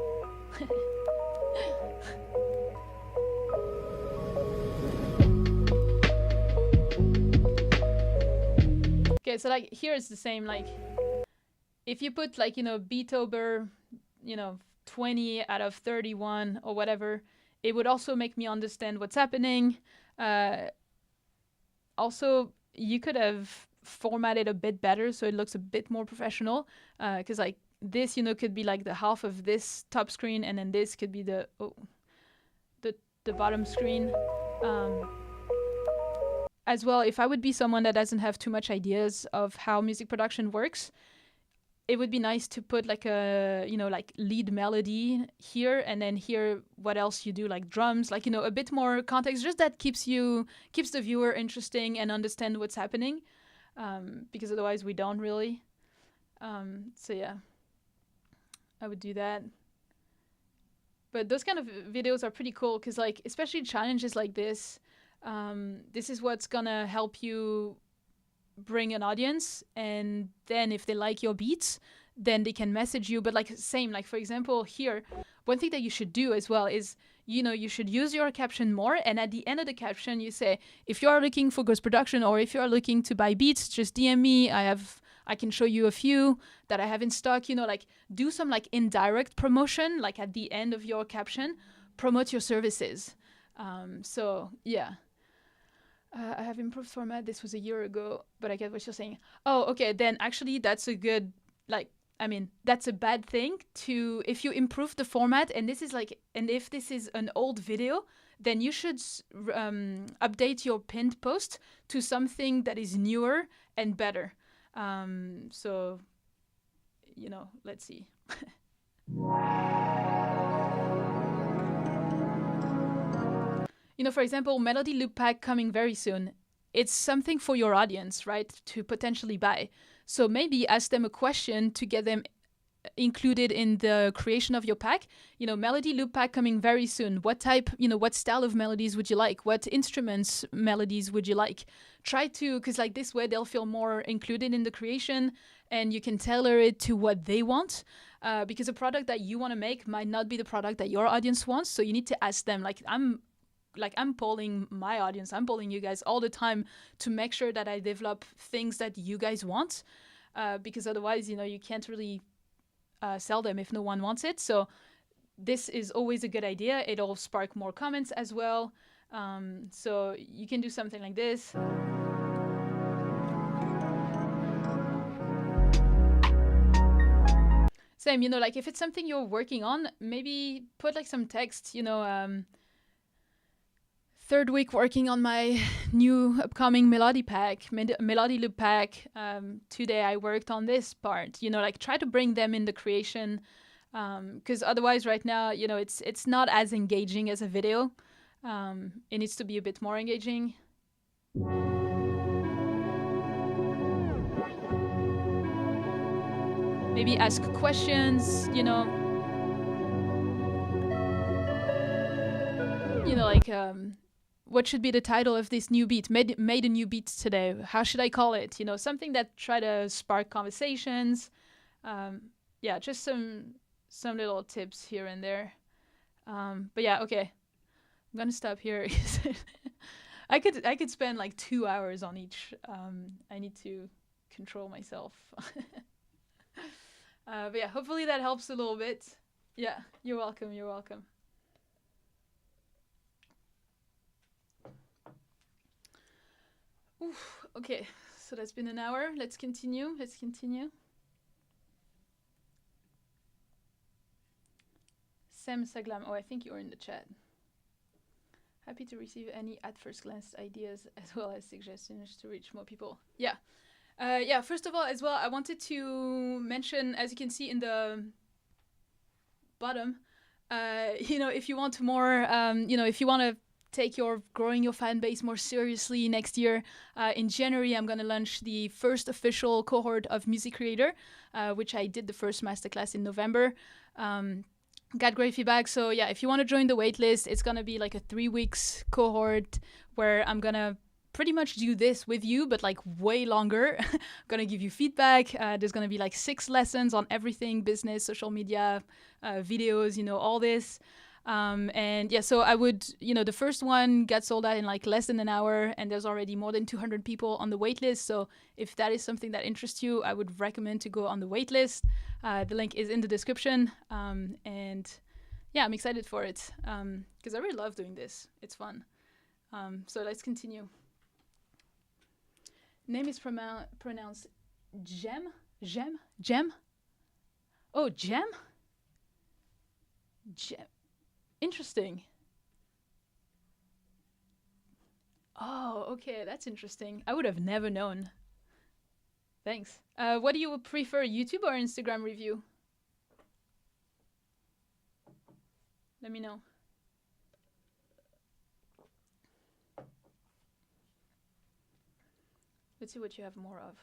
Okay, so like here it's the same. Like if you put like Beatober, 20 out of 31 or whatever, it would also make me understand what's happening. Also, you could have formatted a bit better so it looks a bit more professional, because like this could be like the half of this top screen, and then this could be the bottom screen. As well, if I would be someone that doesn't have too much ideas of how music production works, it would be nice to put like a like lead melody here, and then here what else you do, like drums, like a bit more context, just that keeps the viewer interesting and understand what's happening, because otherwise we don't really. So yeah, I would do that. But those kind of videos are pretty cool because like especially challenges like this, this is what's gonna help you bring an audience, and then if they like your beats, then they can message you. But like same, like for example here, one thing that you should do as well is you should use your caption more, and at the end of the caption you say, if you are looking for ghost production, or if you are looking to buy beats, just DM me. I can show you a few that I have in stock. Like do some like indirect promotion, like at the end of your caption, promote your services. So yeah. I have improved format. This was a year ago, but I get what you're saying. Oh, okay. Then actually that's a good, that's a bad thing to, if you improve the format, and if this is an old video, then you should update your pinned post to something that is newer and better. So, let's see. For example, Melody Loop Pack coming very soon. It's something for your audience, right, to potentially buy. So maybe ask them a question to get them included in the creation of your pack. Melody Loop Pack coming very soon. What type, what style of melodies would you like? What instruments melodies would you like? Try to, because like this way they'll feel more included in the creation, and you can tailor it to what they want. Because a product that you want to make might not be the product that your audience wants. So you need to ask them, I'm polling my audience, I'm polling you guys all the time to make sure that I develop things that you guys want, because otherwise, you can't really sell them if no one wants it. So this is always a good idea. It'll spark more comments as well. So you can do something like this. Same, like if it's something you're working on, maybe put like some text, third week working on my new upcoming melody loop pack. Today I worked on this part, like try to bring them in the creation. Because otherwise right now, it's not as engaging as a video. It needs to be a bit more engaging. Maybe ask questions, like what should be the title of this new beat? Made a new beat today. How should I call it? Something that try to spark conversations. Yeah, just some little tips here and there. But yeah, okay. I'm gonna stop here. I could spend like 2 hours on each. I need to control myself. But yeah, hopefully that helps a little bit. Yeah, you're welcome. You're welcome. Oof, okay, so that's been an hour. Let's continue. Sam Saglam. Oh, I think you're in the chat. Happy to receive any at first glance ideas as well as suggestions to reach more people. Yeah. Yeah, first of all, as well, I wanted to mention, as you can see in the bottom, if you want more, if you want to take growing your fan base more seriously next year, in January, I'm going to launch the first official cohort of Music Creator, which I did the first masterclass in November. Got great feedback. So yeah, if you want to join the waitlist, it's going to be like a 3 weeks cohort where I'm going to pretty much do this with you, but like way longer. I'm gonna give you feedback. There's gonna be like 6 lessons on everything, business, social media, videos, all this. And yeah, so I would, the first one got sold out in like less than an hour, and there's already more than 200 people on the waitlist. So if that is something that interests you, I would recommend to go on the waitlist. The link is in the description. And yeah, I'm excited for it because I really love doing this. It's fun. So let's continue. Name is pronounced Gem? Oh, Gem? Gem. Interesting. Oh, okay, that's interesting. I would have never known. Thanks. What do you prefer, YouTube or Instagram review? Let me know. Let's see what you have more of.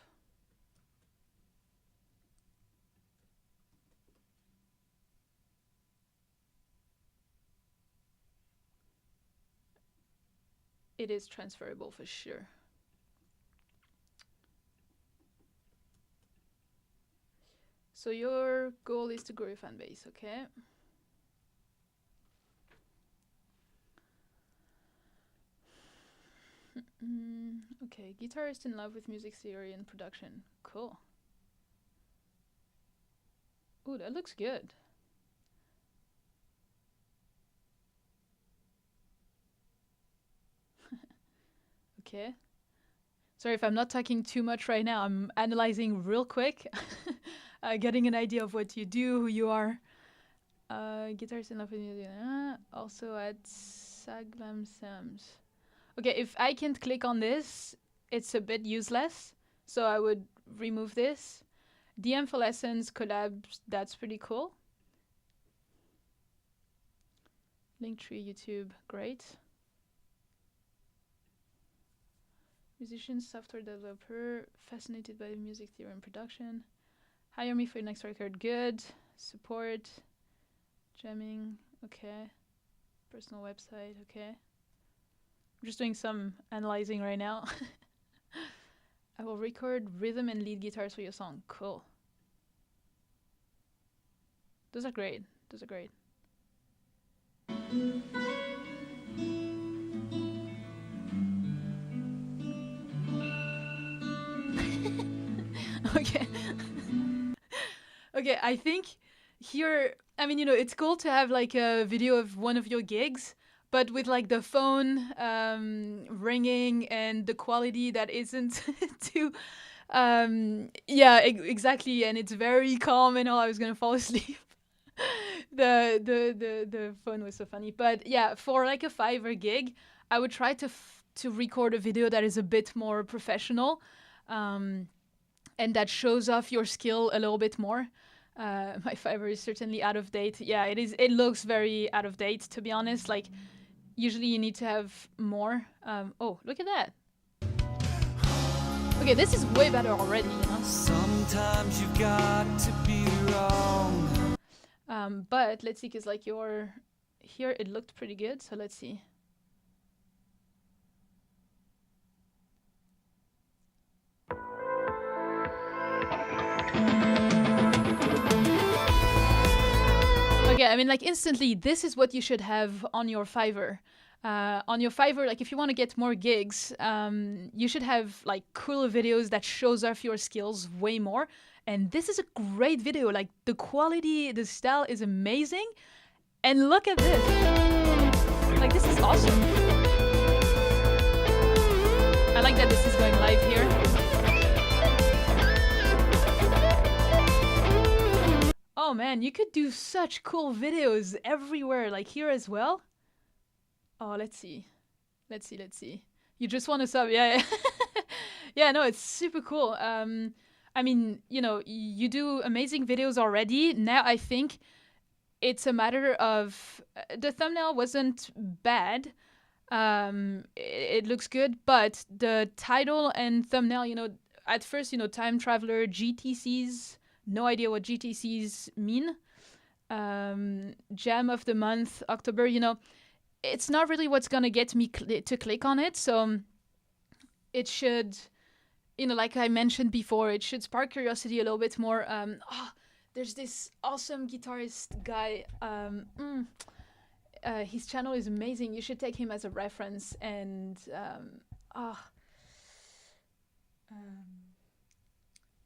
It is transferable for sure. So your goal is to grow your fan base, okay? Okay, guitarist in love with music theory and production. Cool. Ooh, that looks good. Okay. Sorry if I'm not talking too much right now. I'm analyzing real quick, getting an idea of what you do, who you are. Guitarist in love with music. Also at Saglam Sams. Okay, if I can't click on this, it's a bit useless. So I would remove this. DM for lessons, collabs, that's pretty cool. Linktree, YouTube, great. Musician, software developer, fascinated by music theory and production. Hire me for your next record, good. Support, jamming, okay. Personal website, okay. I'm just doing some analyzing right now. I will record rhythm and lead guitars for your song. Cool. Those are great. Those are great. Okay. Okay, I think here I mean, it's cool to have like a video of one of your gigs, but with like the phone ringing and the quality that isn't too. Yeah, exactly, and it's very calm and all. I was gonna fall asleep. The phone was so funny, but yeah, for like a Fiverr gig, I would try to record a video that is a bit more professional, um, and that shows off your skill a little bit more. My Fiverr is certainly out of date. Yeah, it is. It looks very out of date, to be honest. Like, usually you need to have more. Oh, look at that. Okay, this is way better already, Sometimes you've got to be wrong. But let's see, because like here it looked pretty good. So let's see. Okay, I mean, like instantly, this is what you should have on your Fiverr. On your Fiverr, like if you want to get more gigs, you should have like cool videos that shows off your skills way more. And this is a great video. Like the quality, the style is amazing. And look at this. Like this is awesome. I like that this is going live here. Oh man, you could do such cool videos everywhere, like here as well. Oh, let's see. Let's see. You just want to sub, yeah. Yeah, no, it's super cool. I mean, you do amazing videos already. Now I think it's a matter of the thumbnail wasn't bad. It looks good, but the title and thumbnail, at first, time traveler, GTCs, no idea what GTCs mean. Jam of the month, October, it's not really what's gonna get me to click on it. So it should, like I mentioned before, it should spark curiosity a little bit more. There's this awesome guitarist guy. His channel is amazing. You should take him as a reference. And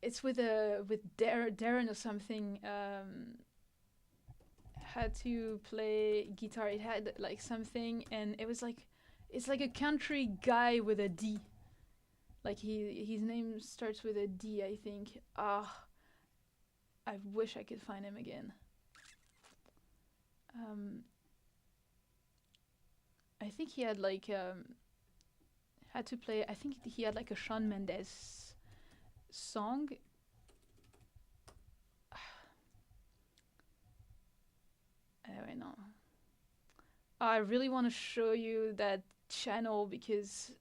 it's with Darren or something. Had to play guitar. It had like something, and it was like, it's like a country guy with a D. Like his name starts with a D, I think. I wish I could find him again. I think he had like had to play. I think he had like a Shawn Mendes song. Anyway, no. I really want to show you that channel because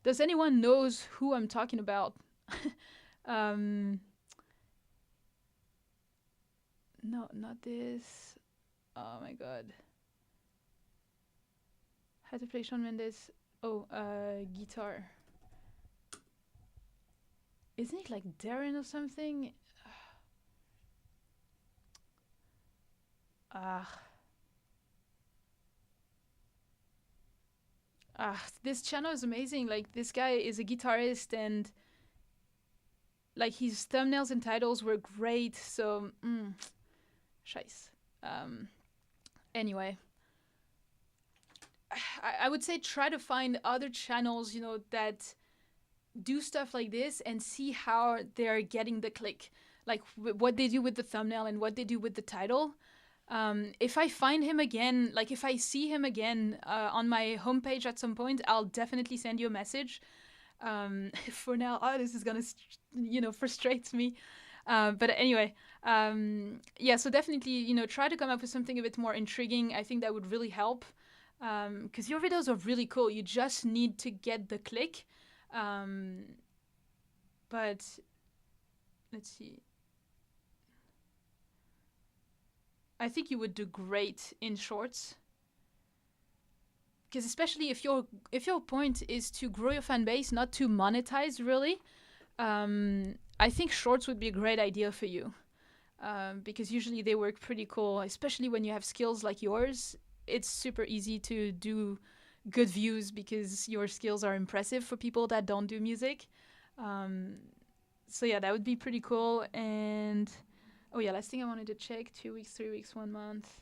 does anyone knows who I'm talking about? No, not this. Oh my god. Had to play Shawn Mendes. Oh, guitar. Isn't it like Darren or something? This channel is amazing. Like this guy is a guitarist and like his thumbnails and titles were great. So, scheiß. Anyway, I would say try to find other channels, that do stuff like this and see how they're getting the click. Like what they do with the thumbnail and what they do with the title. If I find him again, like if I see him again on my homepage at some point, I'll definitely send you a message. For now, this is gonna, frustrates me. But anyway, yeah, so definitely, try to come up with something a bit more intriguing. I think that would really help. Because your videos are really cool. You just need to get the click. But let's see. I think you would do great in shorts. Because especially if your point is to grow your fan base, not to monetize really, I think shorts would be a great idea for you. Because usually they work pretty cool, especially when you have skills like yours. It's super easy to do good views because your skills are impressive for people that don't do music. So yeah, that would be pretty cool. And Oh yeah, last thing I wanted to check: 2 weeks, 3 weeks, 1 month.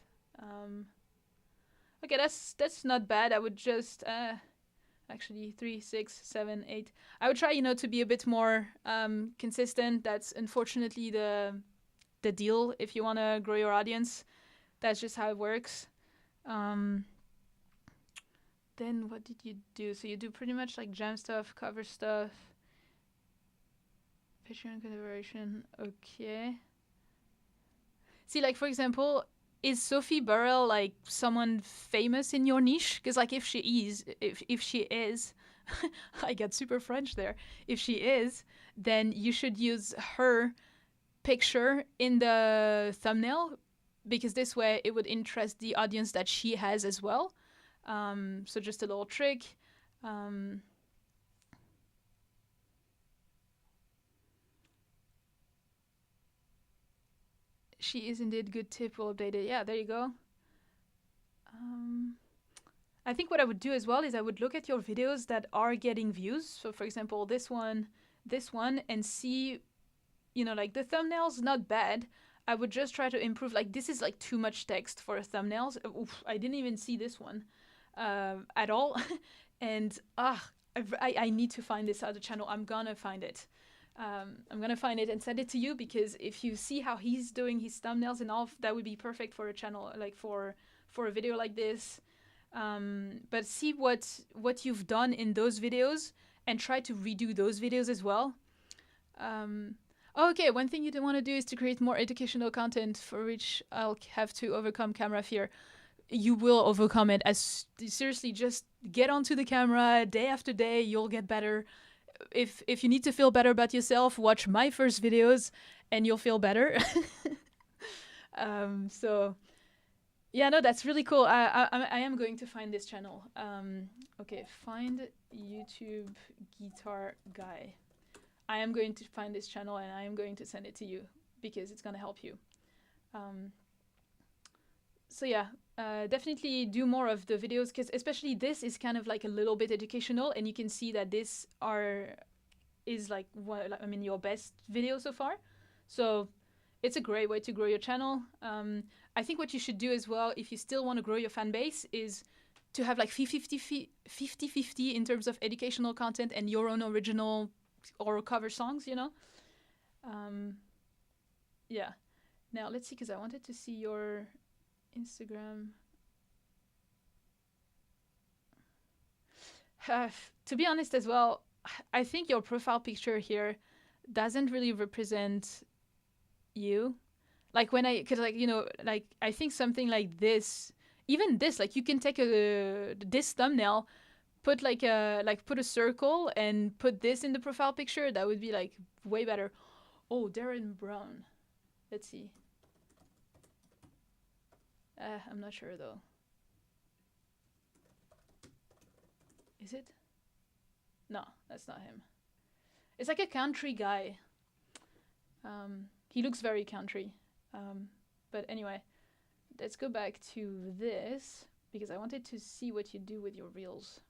Okay, that's not bad. I would just actually 3, 6, 7, 8. I would try, to be a bit more consistent. That's unfortunately the deal if you want to grow your audience. That's just how it works. Then what did you do? So you do pretty much like jam stuff, cover stuff, Patreon collaboration. Okay. See, like for example, is Sophie Burrell like someone famous in your niche? Because like if she is, I get super French there. If she is, then you should use her picture in the thumbnail, because this way it would interest the audience that she has as well. So just a little trick. She is indeed good tip. We'll update it. Yeah, there you go. I think what I would do as well is I would look at your videos that are getting views. So for example, this one, and see, like the thumbnail's not bad. I would just try to improve. Like this is like too much text for thumbnails. Oof, I didn't even see this one at all. And I need to find this other channel. I'm gonna find it. I'm gonna find it and send it to you, because if you see how he's doing his thumbnails and all, that would be perfect for a channel, like for a video like this. But see what you've done in those videos and try to redo those videos as well. Okay, one thing you don't want to do is to create more educational content, for which I'll have to overcome camera fear. You will overcome it. Seriously, just get onto the camera day after day. You'll get better. If you need to feel better about yourself, watch my first videos and you'll feel better. So yeah, no, that's really cool. I am going to find this channel. Okay, find YouTube guitar guy. I am going to find this channel and I am going to send it to you, because it's going to help you. So yeah, definitely do more of the videos, because especially this is kind of like a little bit educational, and you can see that this is like your best video so far. So it's a great way to grow your channel. I think what you should do as well, if you still want to grow your fan base, is to have like 50-50 in terms of educational content and your own original or cover songs, Yeah. Now let's see, because I wanted to see your Instagram. To be honest as well, I think your profile picture here doesn't really represent you. Like because I think something like this, even this, like you can take this thumbnail, put put a circle and put this in the profile picture. That would be like way better. Oh, Darren Brown. Let's see. I'm not sure though. Is it? No, that's not him. It's like a country guy. He looks very country. But anyway, let's go back to this, because I wanted to see what you do with your reels.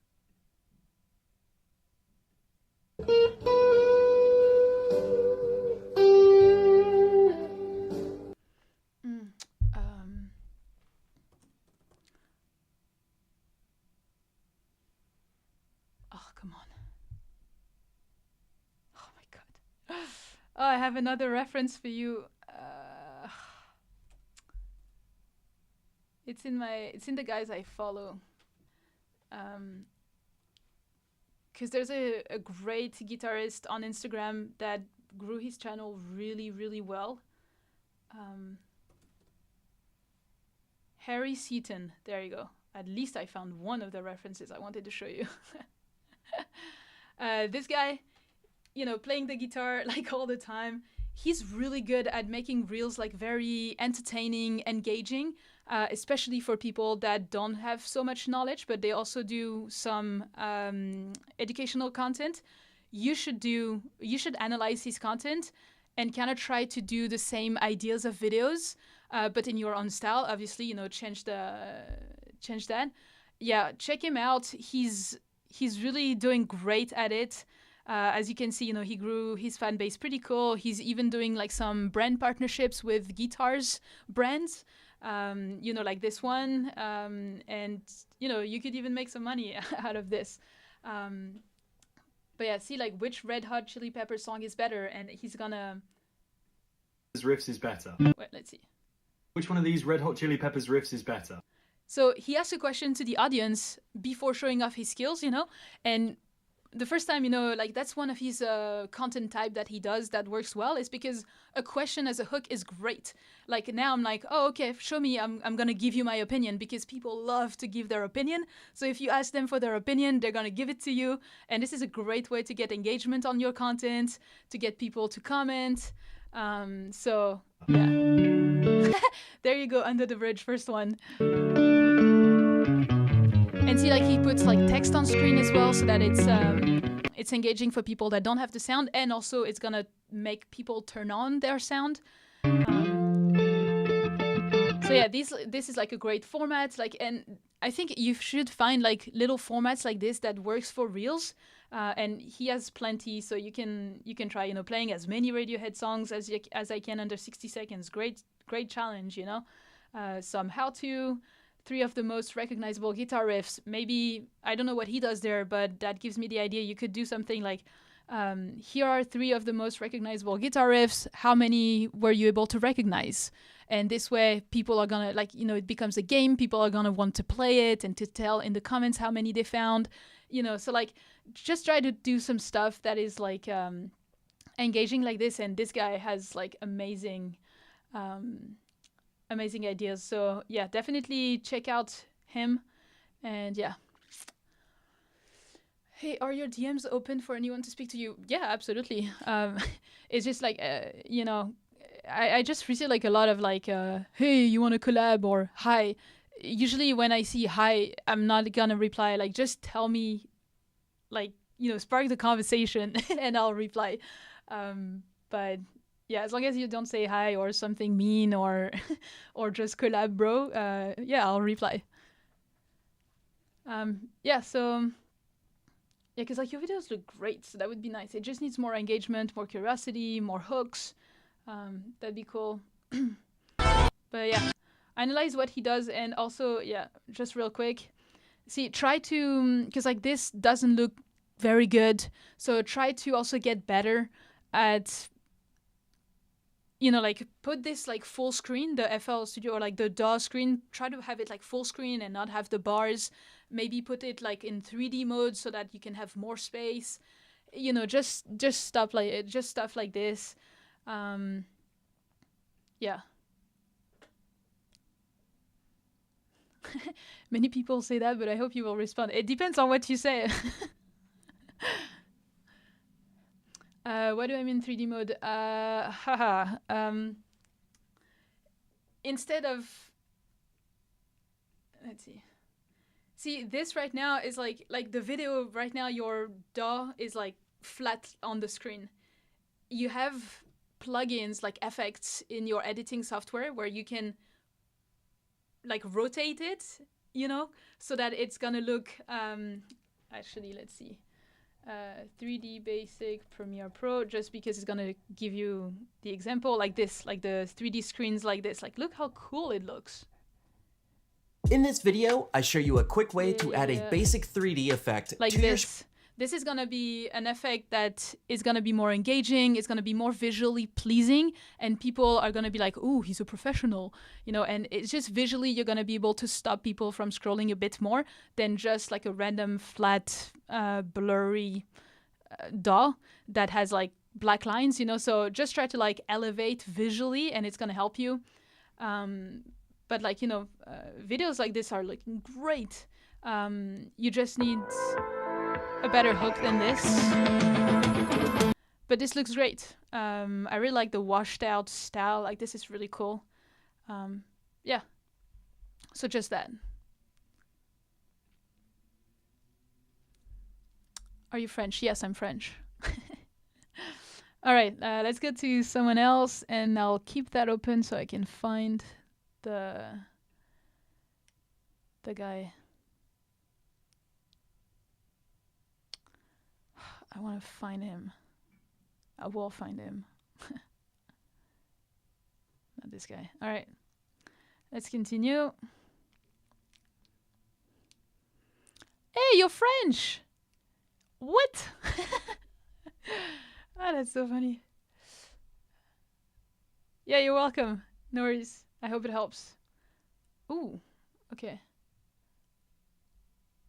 Oh, come on. Oh my god. Oh, I have another reference for you. It's in the guys I follow. Because there's a great guitarist on Instagram that grew his channel really, really well. Harry Seaton. There you go. At least I found one of the references I wanted to show you. This guy, playing the guitar like all the time. He's really good at making reels like very entertaining, engaging, especially for people that don't have so much knowledge, but they also do some educational content. You should analyze his content and kind of try to do the same ideas of videos, but in your own style. Obviously, change that. Yeah, check him out. He's really doing great at it. As you can see, he grew his fan base pretty cool. He's even doing like some brand partnerships with guitars brands, like this one. And, you could even make some money out of this. But yeah, see like which Red Hot Chili Peppers song is better, and he's gonna... riffs is better. Wait, let's see. Which one of these Red Hot Chili Peppers riffs is better? So he asked a question to the audience before showing off his skills, and the first time, like that's one of his content type that he does that works well, is because a question as a hook is great. Like now I'm like, oh, okay, show me, I'm going to give you my opinion, because people love to give their opinion. So if you ask them for their opinion, they're going to give it to you. And this is a great way to get engagement on your content, to get people to comment. So yeah, there you go, Under the Bridge, first one. And see, like he puts like text on screen as well, so that it's engaging for people that don't have the sound, and also it's gonna make people turn on their sound. So yeah, this is like a great format. Like, and I think you should find like little formats like this that works for Reels. And he has plenty, so you can try playing as many Radiohead songs as I can under 60 seconds. Great challenge, some how-to. 3 of the most recognizable guitar riffs. Maybe, I don't know what he does there, but that gives me the idea. You could do something like, here are 3 of the most recognizable guitar riffs. How many were you able to recognize? And this way, people are gonna, it becomes a game. People are gonna want to play it and to tell in the comments how many they found. So like, just try to do some stuff that is like engaging like this. And this guy has like amazing ideas. So yeah, definitely check out him. And yeah. Hey, are your DMs open for anyone to speak to you? Yeah, absolutely. It's just like, I just receive like a lot of like, hey, you want to collab, or hi. Usually when I see hi, I'm not gonna reply. Like, just tell me, like, spark the conversation and I'll reply. But yeah, as long as you don't say hi or something mean or just collab, bro, yeah, I'll reply. Yeah, so yeah, because like your videos look great, so that would be nice. It just needs more engagement, more curiosity, more hooks. That'd be cool. But yeah, analyze what he does, and also, yeah, just real quick, see, try to, because like this doesn't look very good, so try to also get better at, like put this like full screen, the FL Studio or like the DAW screen, try to have it like full screen and not have the bars. Maybe put it like in 3D mode so that you can have more space. Just stuff like this. Yeah. Many people say that, but I hope you will respond. It depends on what you say. What do I mean 3D mode? Instead of, let's see. See, this right now is like the video right now, your DAW is like flat on the screen. You have plugins like effects in your editing software where you can like rotate it, so that it's gonna look, actually, let's see. 3D Basic Premiere Pro, just because it's gonna give you the example like this, like the 3D screens like this. Like, look how cool it looks. In this video, I show you a quick way to add a basic 3D effect like to this. This is gonna be an effect that is gonna be more engaging, it's gonna be more visually pleasing, and people are gonna be like, ooh, he's a professional, and it's just visually you're gonna be able to stop people from scrolling a bit more than just like a random flat, blurry DAW that has like black lines, so just try to like elevate visually and it's gonna help you. But like, videos like this are looking great. You just need a better hook than this, but this looks great. I really like the washed out style. Like, this is really cool. Yeah, so just that. Are you French? Yes, I'm French. All right, let's go to someone else, and I'll keep that open so I can find the guy. I want to find him. I will find him. Not this guy. All right. Let's continue. Hey, you're French. What? Ah, that's so funny. Yeah, you're welcome. No worries. I hope it helps. Ooh, okay.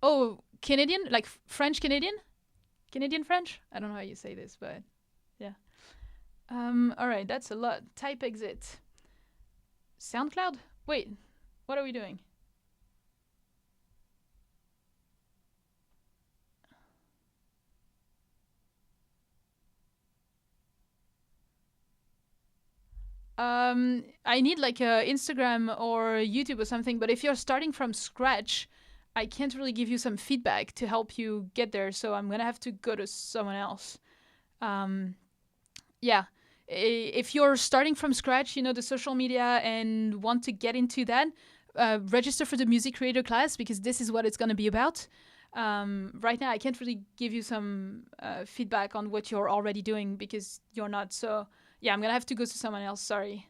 Oh, Canadian? Like French Canadian? Canadian French? I don't know how you say this, but yeah. All right, that's a lot. Type exit. SoundCloud? Wait, what are we doing? I need like Instagram or YouTube or something, but if you're starting from scratch, I can't really give you some feedback to help you get there, so I'm gonna have to go to someone else. Yeah, if you're starting from scratch, you know, the social media and want to get into that, register for the music creator class because this is what it's gonna be about. Right now, I can't really give you some feedback on what you're already doing because you're not, so yeah, I'm gonna have to go to someone else. Sorry.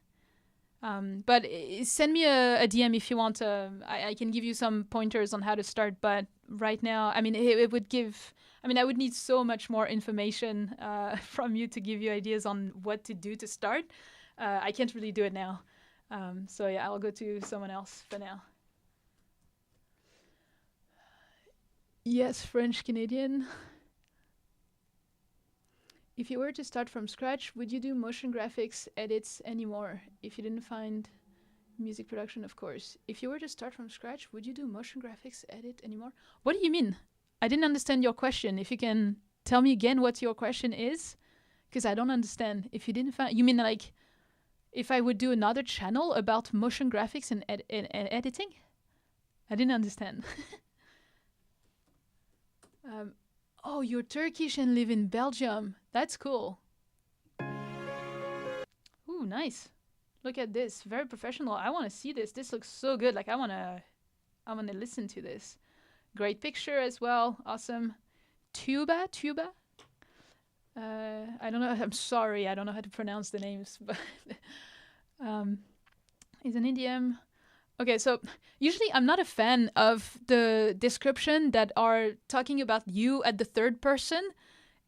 But send me a DM if you want. I can give you some pointers on how to start. But right now, I mean, it would give. I mean, I would need so much more information from you to give you ideas on what to do to start. I can't really do it now. So yeah, I'll go to someone else for now. Yes, French Canadian. If you were to start from scratch, would you do motion graphics edits anymore? If you didn't find music production, of course. If you were to start from scratch, would you do motion graphics edit anymore? What do you mean? I didn't understand your question. If you can tell me again what your question is, because I don't understand. If you didn't find, you mean like if I would do another channel about motion graphics and editing? I didn't understand. Oh, you're Turkish and live in Belgium. That's cool. Ooh, nice. Look at this. Very professional. I want to see this. This looks so good. Like I want to listen to this. Great picture as well. Awesome. Tuba? I don't know. I'm sorry. I don't know how to pronounce the names, but is an idiom. Okay, so usually I'm not a fan of the description that are talking about you at the third person.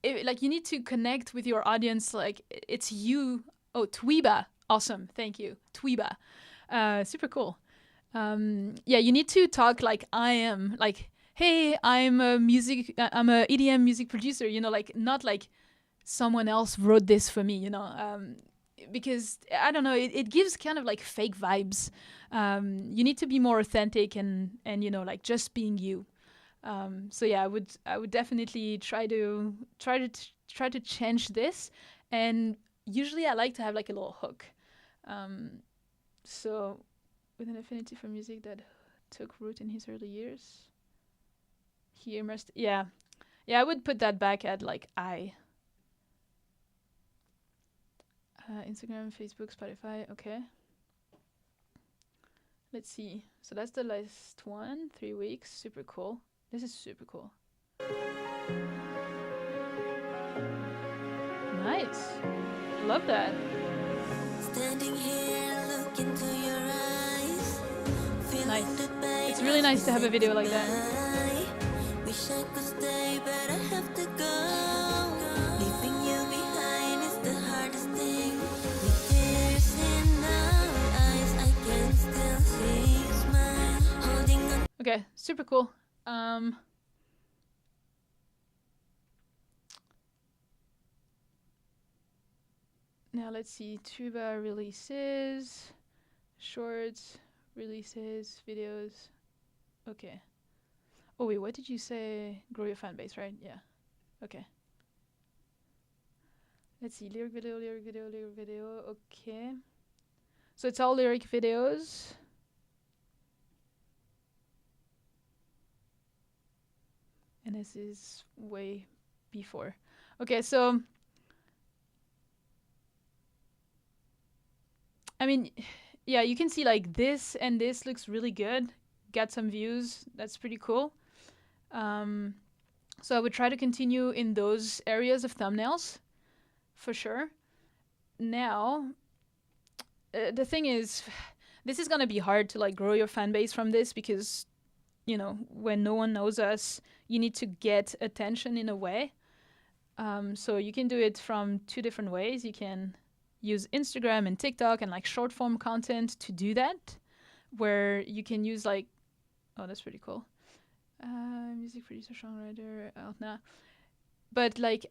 Like you need to connect with your audience. Like it's you. Oh, Tweeba. Awesome. Thank you. Tweeba. Super cool. Yeah, you need to talk like I am. Like, hey, I'm a EDM music producer. You know, like not like someone else wrote this for me. You know, because I don't know, it gives kind of like fake vibes. You need to be more authentic and you know, like just being you. So yeah, I would definitely try to change this. And usually I like to have like a little hook. So with an affinity for music that took root in his early years, he immersed. Yeah, I would put that back at like Instagram, Facebook, Spotify. Okay. Let's see. So that's the last one. 3 weeks. Super cool. This is super cool. Nice. Love that. Standing here, look into your eyes. Nice. It's really nice to have a video like that. Wish I could stay, but I have to go. Leaving you behind is the hardest thing. With tears in our eyes, I can still see you smile. Holding on. Okay, super cool. Now let's see. Tuba releases, shorts, releases, videos. Okay. Oh wait, what did you say? Grow your fan base, right? Yeah. Okay. Let's see. Lyric video. Okay. So it's all lyric videos. And this is way before. Okay, so I mean, yeah, you can see like this and this looks really good. Got some views. That's pretty cool. So I would try to continue in those areas of thumbnails, for sure. Now, the thing is, this is gonna be hard to like grow your fan base from this because, you know, when no one knows us, you need to get attention in a way. So you can do it from two different ways. You can use Instagram and TikTok and like short form content to do that, where you can use like, oh, that's pretty cool. Music producer, songwriter, now. But like,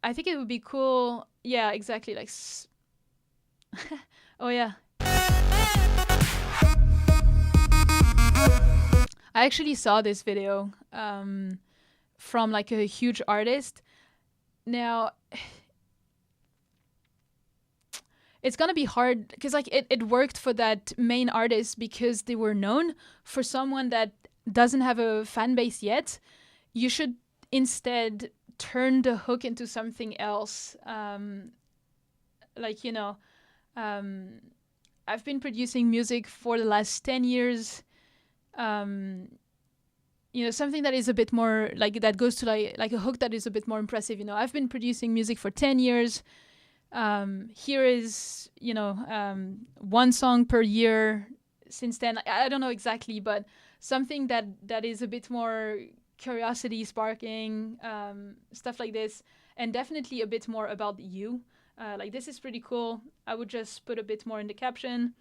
I think it would be cool. Yeah, exactly. Like, oh yeah. I actually saw this video from like a huge artist. Now, it's gonna be hard because like it worked for that main artist because they were known. For someone that doesn't have a fan base yet, you should instead turn the hook into something else. Like, you know, I've been producing music for the last 10 years. You know, something that is a bit more like that goes to like a hook that is a bit more impressive. You know, I've been producing music for 10 years. Here is, you know, one song per year since then. I don't know exactly, but something that is a bit more curiosity sparking, stuff like this, and definitely a bit more about you. Like, this is pretty cool. I would just put a bit more in the caption.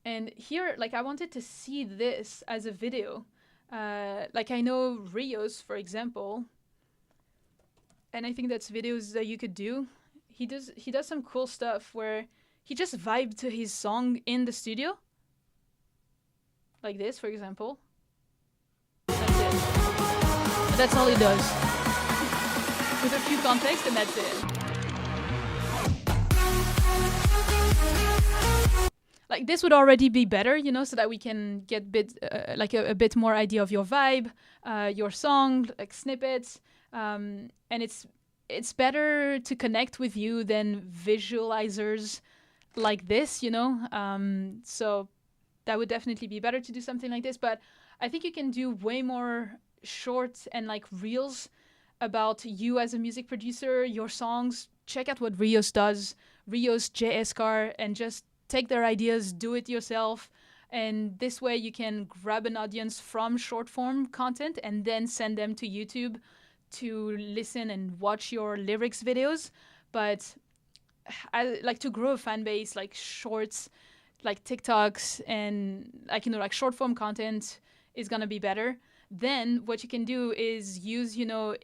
And here, like, I wanted to see this as a video. Like, I know Rios, for example, and I think that's videos that you could do. He does some cool stuff where he just vibed to his song in the studio. Like this, for example. That's it. That's all he does. With a few context, and that's it. Like, this would already be better, you know, so that we can get like a bit more idea of your vibe, your song, like snippets, and it's better to connect with you than visualizers like this, you know. So that would definitely be better to do something like this. But I think you can do way more shorts and like reels about you as a music producer, your songs. Check out what Rios does, Rios JS Car, and just take their ideas, do it yourself. And this way you can grab an audience from short form content and then send them to YouTube to listen and watch your lyrics videos. But I like to grow a fan base, like shorts, like TikToks, and like, you know, like short form content is gonna be better. Then what you can do is use, you know,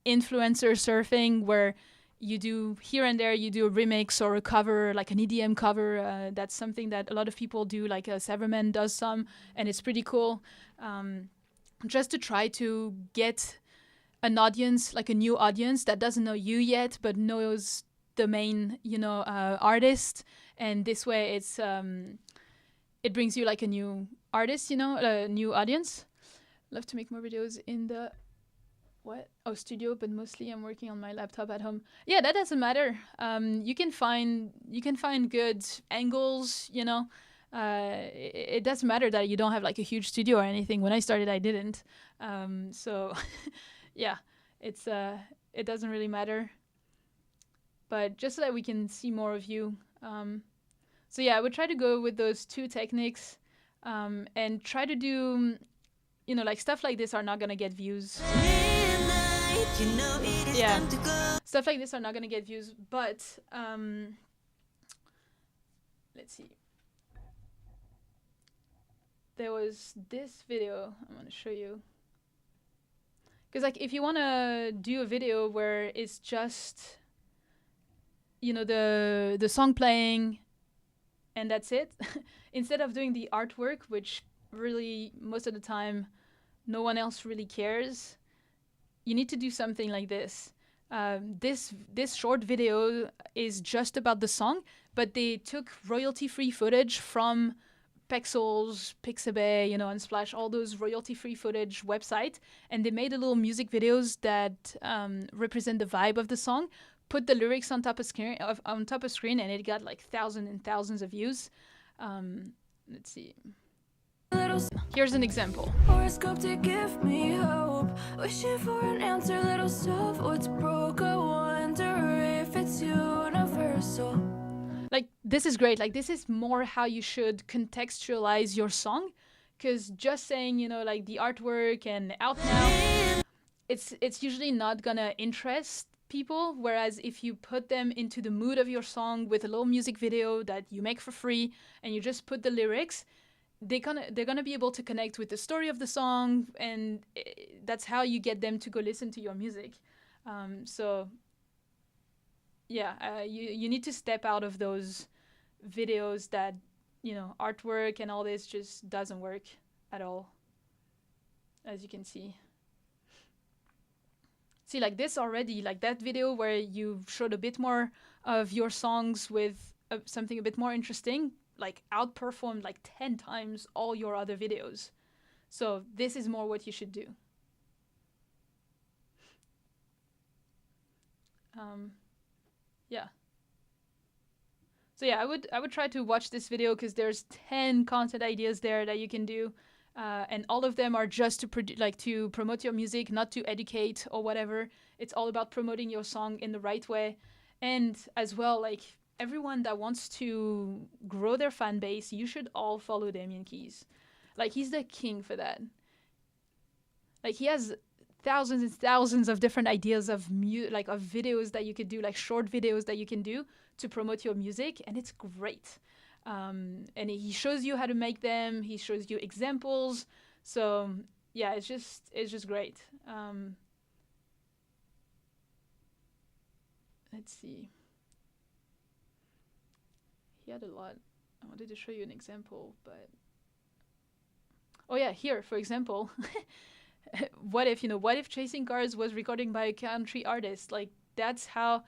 influencer surfing, where you do here and there, you do a remix or a cover, like an EDM cover. That's something that a lot of people do, like Severman does some, and it's pretty cool. Just to try to get an audience, like a new audience that doesn't know you yet, but knows the main, you know, artist. And this way it's, it brings you like a new artist, you know, a new audience. Love to make more videos in the studio, but mostly I'm working on my laptop at home. Yeah, that doesn't matter. You can find good angles, you know. It doesn't matter that you don't have like a huge studio or anything. When I started, I didn't. So yeah, it doesn't really matter. But just so that we can see more of you. So yeah, I would try to go with those two techniques, and try to do, you know, like stuff like this are not gonna get views. Yeah, stuff like this are not gonna get views, but let's see. There was this video I'm gonna show you. Because like, if you wanna do a video where it's just, you know, the song playing and that's it, instead of doing the artwork, which really most of the time no one else really cares, you need to do something like this. This short video is just about the song, but they took royalty-free footage from Pexels, Pixabay, you know, Unsplash, all those royalty-free footage websites, and they made a little music videos that represent the vibe of the song. Put the lyrics on top of screen, and it got like thousands and thousands of views. Let's see. little Here's an example. horoscope to give me hope. Wishing for an answer, little self. What's broke? I wonder if it's universal. Like, this is great. Like, this is more how you should contextualize your song, because just saying, you know, like the artwork and out now, it's usually not gonna interest people. Whereas if you put them into the mood of your song with a little music video that you make for free, and you just put the lyrics, they're gonna be able to connect with the story of the song, and that's how you get them to go listen to your music. So yeah, you need to step out of those videos that, you know, artwork and all this just doesn't work at all, as you can see. See, like this already, like that video where you showed a bit more of your songs with something a bit more interesting, like outperformed like 10 times all your other videos. So this is more what you should do. Yeah. So yeah, I would try to watch this video, because there's 10 content ideas there that you can do, and all of them are just to promote your music, not to educate or whatever. It's all about promoting your song in the right way, and as well, like everyone that wants to grow their fan base, you should all follow Damien Keys. Like, he's the king for that. Like, he has thousands and thousands of different ideas of of videos that you could do, like short videos that you can do to promote your music, and it's great. And he shows you how to make them. He shows you examples. So yeah, it's just great. Let's see. He had a lot. I wanted to show you an example, but oh yeah, here for example. What if Chasing Cars was recording by a country artist? Like, that's how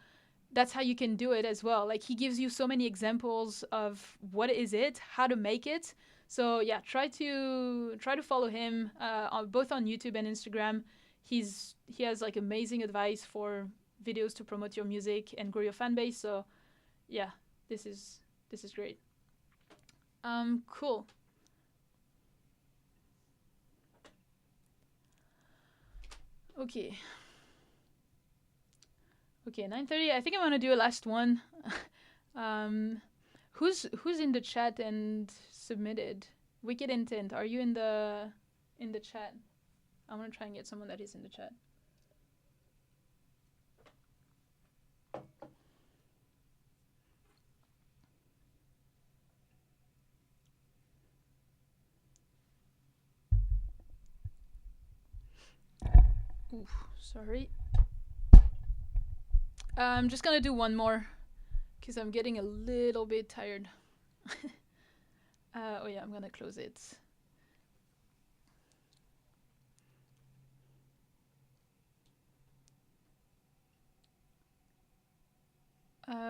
you can do it as well. Like, he gives you so many examples of what is it, how to make it. So yeah, try to follow him both on YouTube and Instagram. He has like amazing advice for videos to promote your music and grow your fan base. So yeah, this is great. Cool. Okay, 9:30. I think I want to do a last one. Who's in the chat and submitted? Wicked Intent, are you in the chat? I want to try and get someone that is in the chat. Oof, sorry. I'm just gonna do one more, because I'm getting a little bit tired. Oh yeah, I'm gonna close it.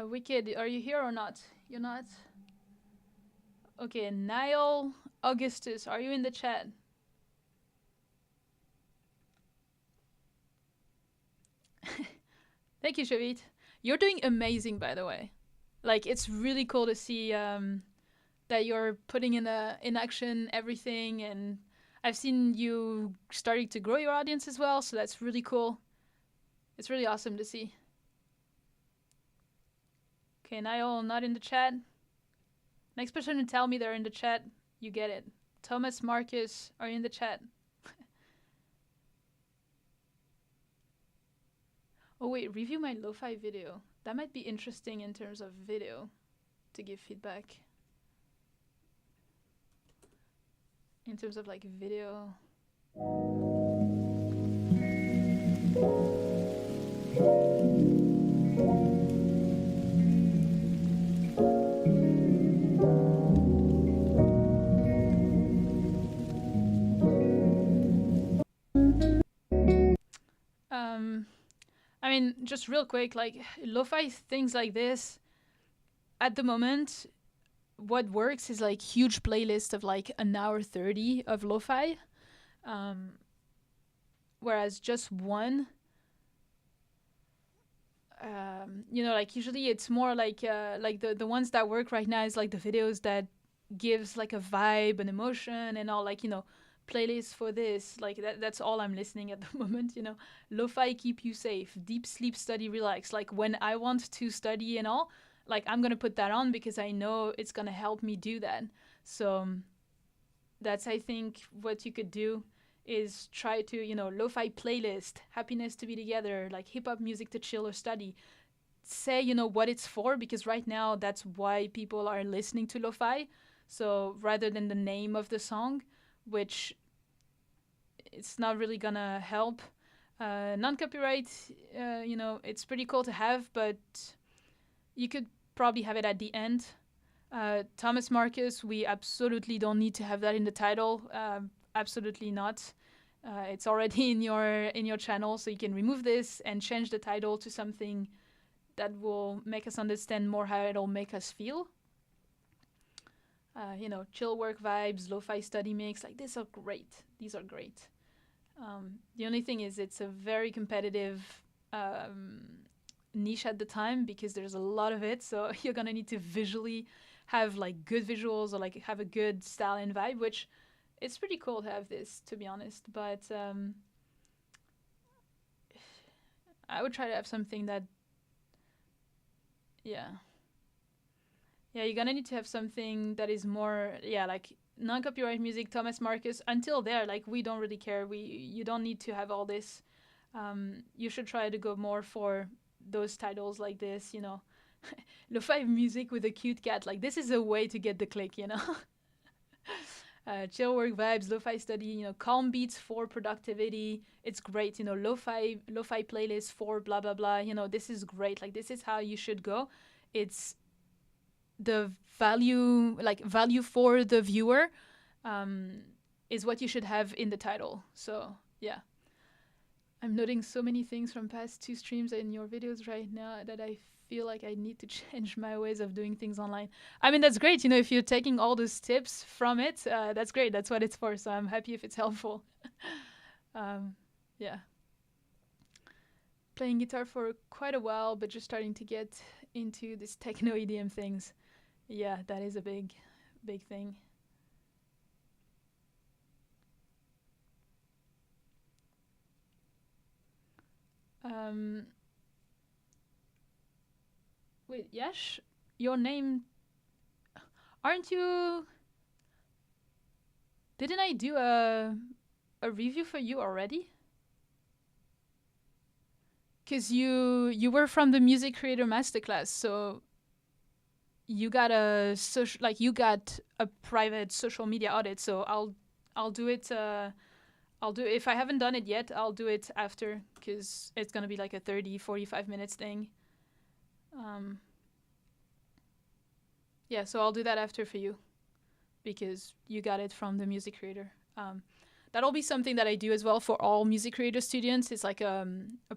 Wicked, are you here or not? You're not? Okay, Niall Augustus, are you in the chat? Thank you, Shavit. You're doing amazing, by the way. Like, it's really cool to see that you're putting in action everything, and I've seen you starting to grow your audience as well, so that's really cool. It's really awesome to see. Okay, Niall, not in the chat. Next person to tell me they're in the chat, you get it. Thomas, Marcus, are you in the chat? Oh wait, review my lo-fi video. That might be interesting in terms of video, to give feedback. In terms of like video. I mean, just real quick, like lo-fi things like this, at the moment, what works is like huge playlist of like an hour 30 of lo-fi, whereas just one, you know, like usually it's more like the ones that work right now is like the videos that gives like a vibe, an emotion, and all, like, you know, playlists for this, like that's all I'm listening at the moment, you know. Lo-fi keep you safe, deep sleep, study, relax. Like when I want to study and all, like I'm gonna put that on because I know it's gonna help me do that. So that's, I think, what you could do is try to, you know, lo-fi playlist, happiness to be together, like hip-hop music to chill or study. Say, you know, what it's for, because right now that's why people are listening to lo-fi. So rather than the name of the song, which it's not really gonna help. Non-copyright, you know, it's pretty cool to have, but you could probably have it at the end. Thomas Marcus, we absolutely don't need to have that in the title. Absolutely not. It's already in your channel, so you can remove this and change the title to something that will make us understand more how it'll make us feel. You know, chill work vibes, lo-fi study mix, like these are great. These are great. The only thing is it's a very competitive niche at the time because there's a lot of it, so you're gonna need to visually have like good visuals or like have a good style and vibe, which it's pretty cool to have this, to be honest, but I would try to have something that you're gonna need to have something that is more like non-copyright music, Thomas Marcus. Until there, like, we don't really care. You don't need to have all this. You should try to go more for those titles like this, you know. Lo-fi music with a cute cat, like this is a way to get the click, you know. Chill work vibes, lo-fi study, you know, calm beats for productivity. It's great, you know. Lo-fi playlists for blah blah blah, you know. This is great. Like, this is how you should go. It's the value for the viewer is what you should have in the title. So yeah, I'm noting so many things from past 2 streams in your videos right now that I feel like I need to change my ways of doing things online. I mean, that's great, you know, if you're taking all those tips from it, that's great. That's what it's for, so I'm happy if it's helpful. Yeah, playing guitar for quite a while, but just starting to get into this techno EDM things. Yeah, that is a big thing. Wait, Yash, your name, aren't you? Didn't I do a review for you already? Cause you were from the Music Creator Masterclass, so you got a you got a private social media audit. So I'll do it. If I haven't done it yet, I'll do it after, because it's gonna be like a 30-45 minutes thing. Yeah, so I'll do that after for you, because you got it from the Music Creator. That'll be something that I do as well for all Music Creator students. It's like a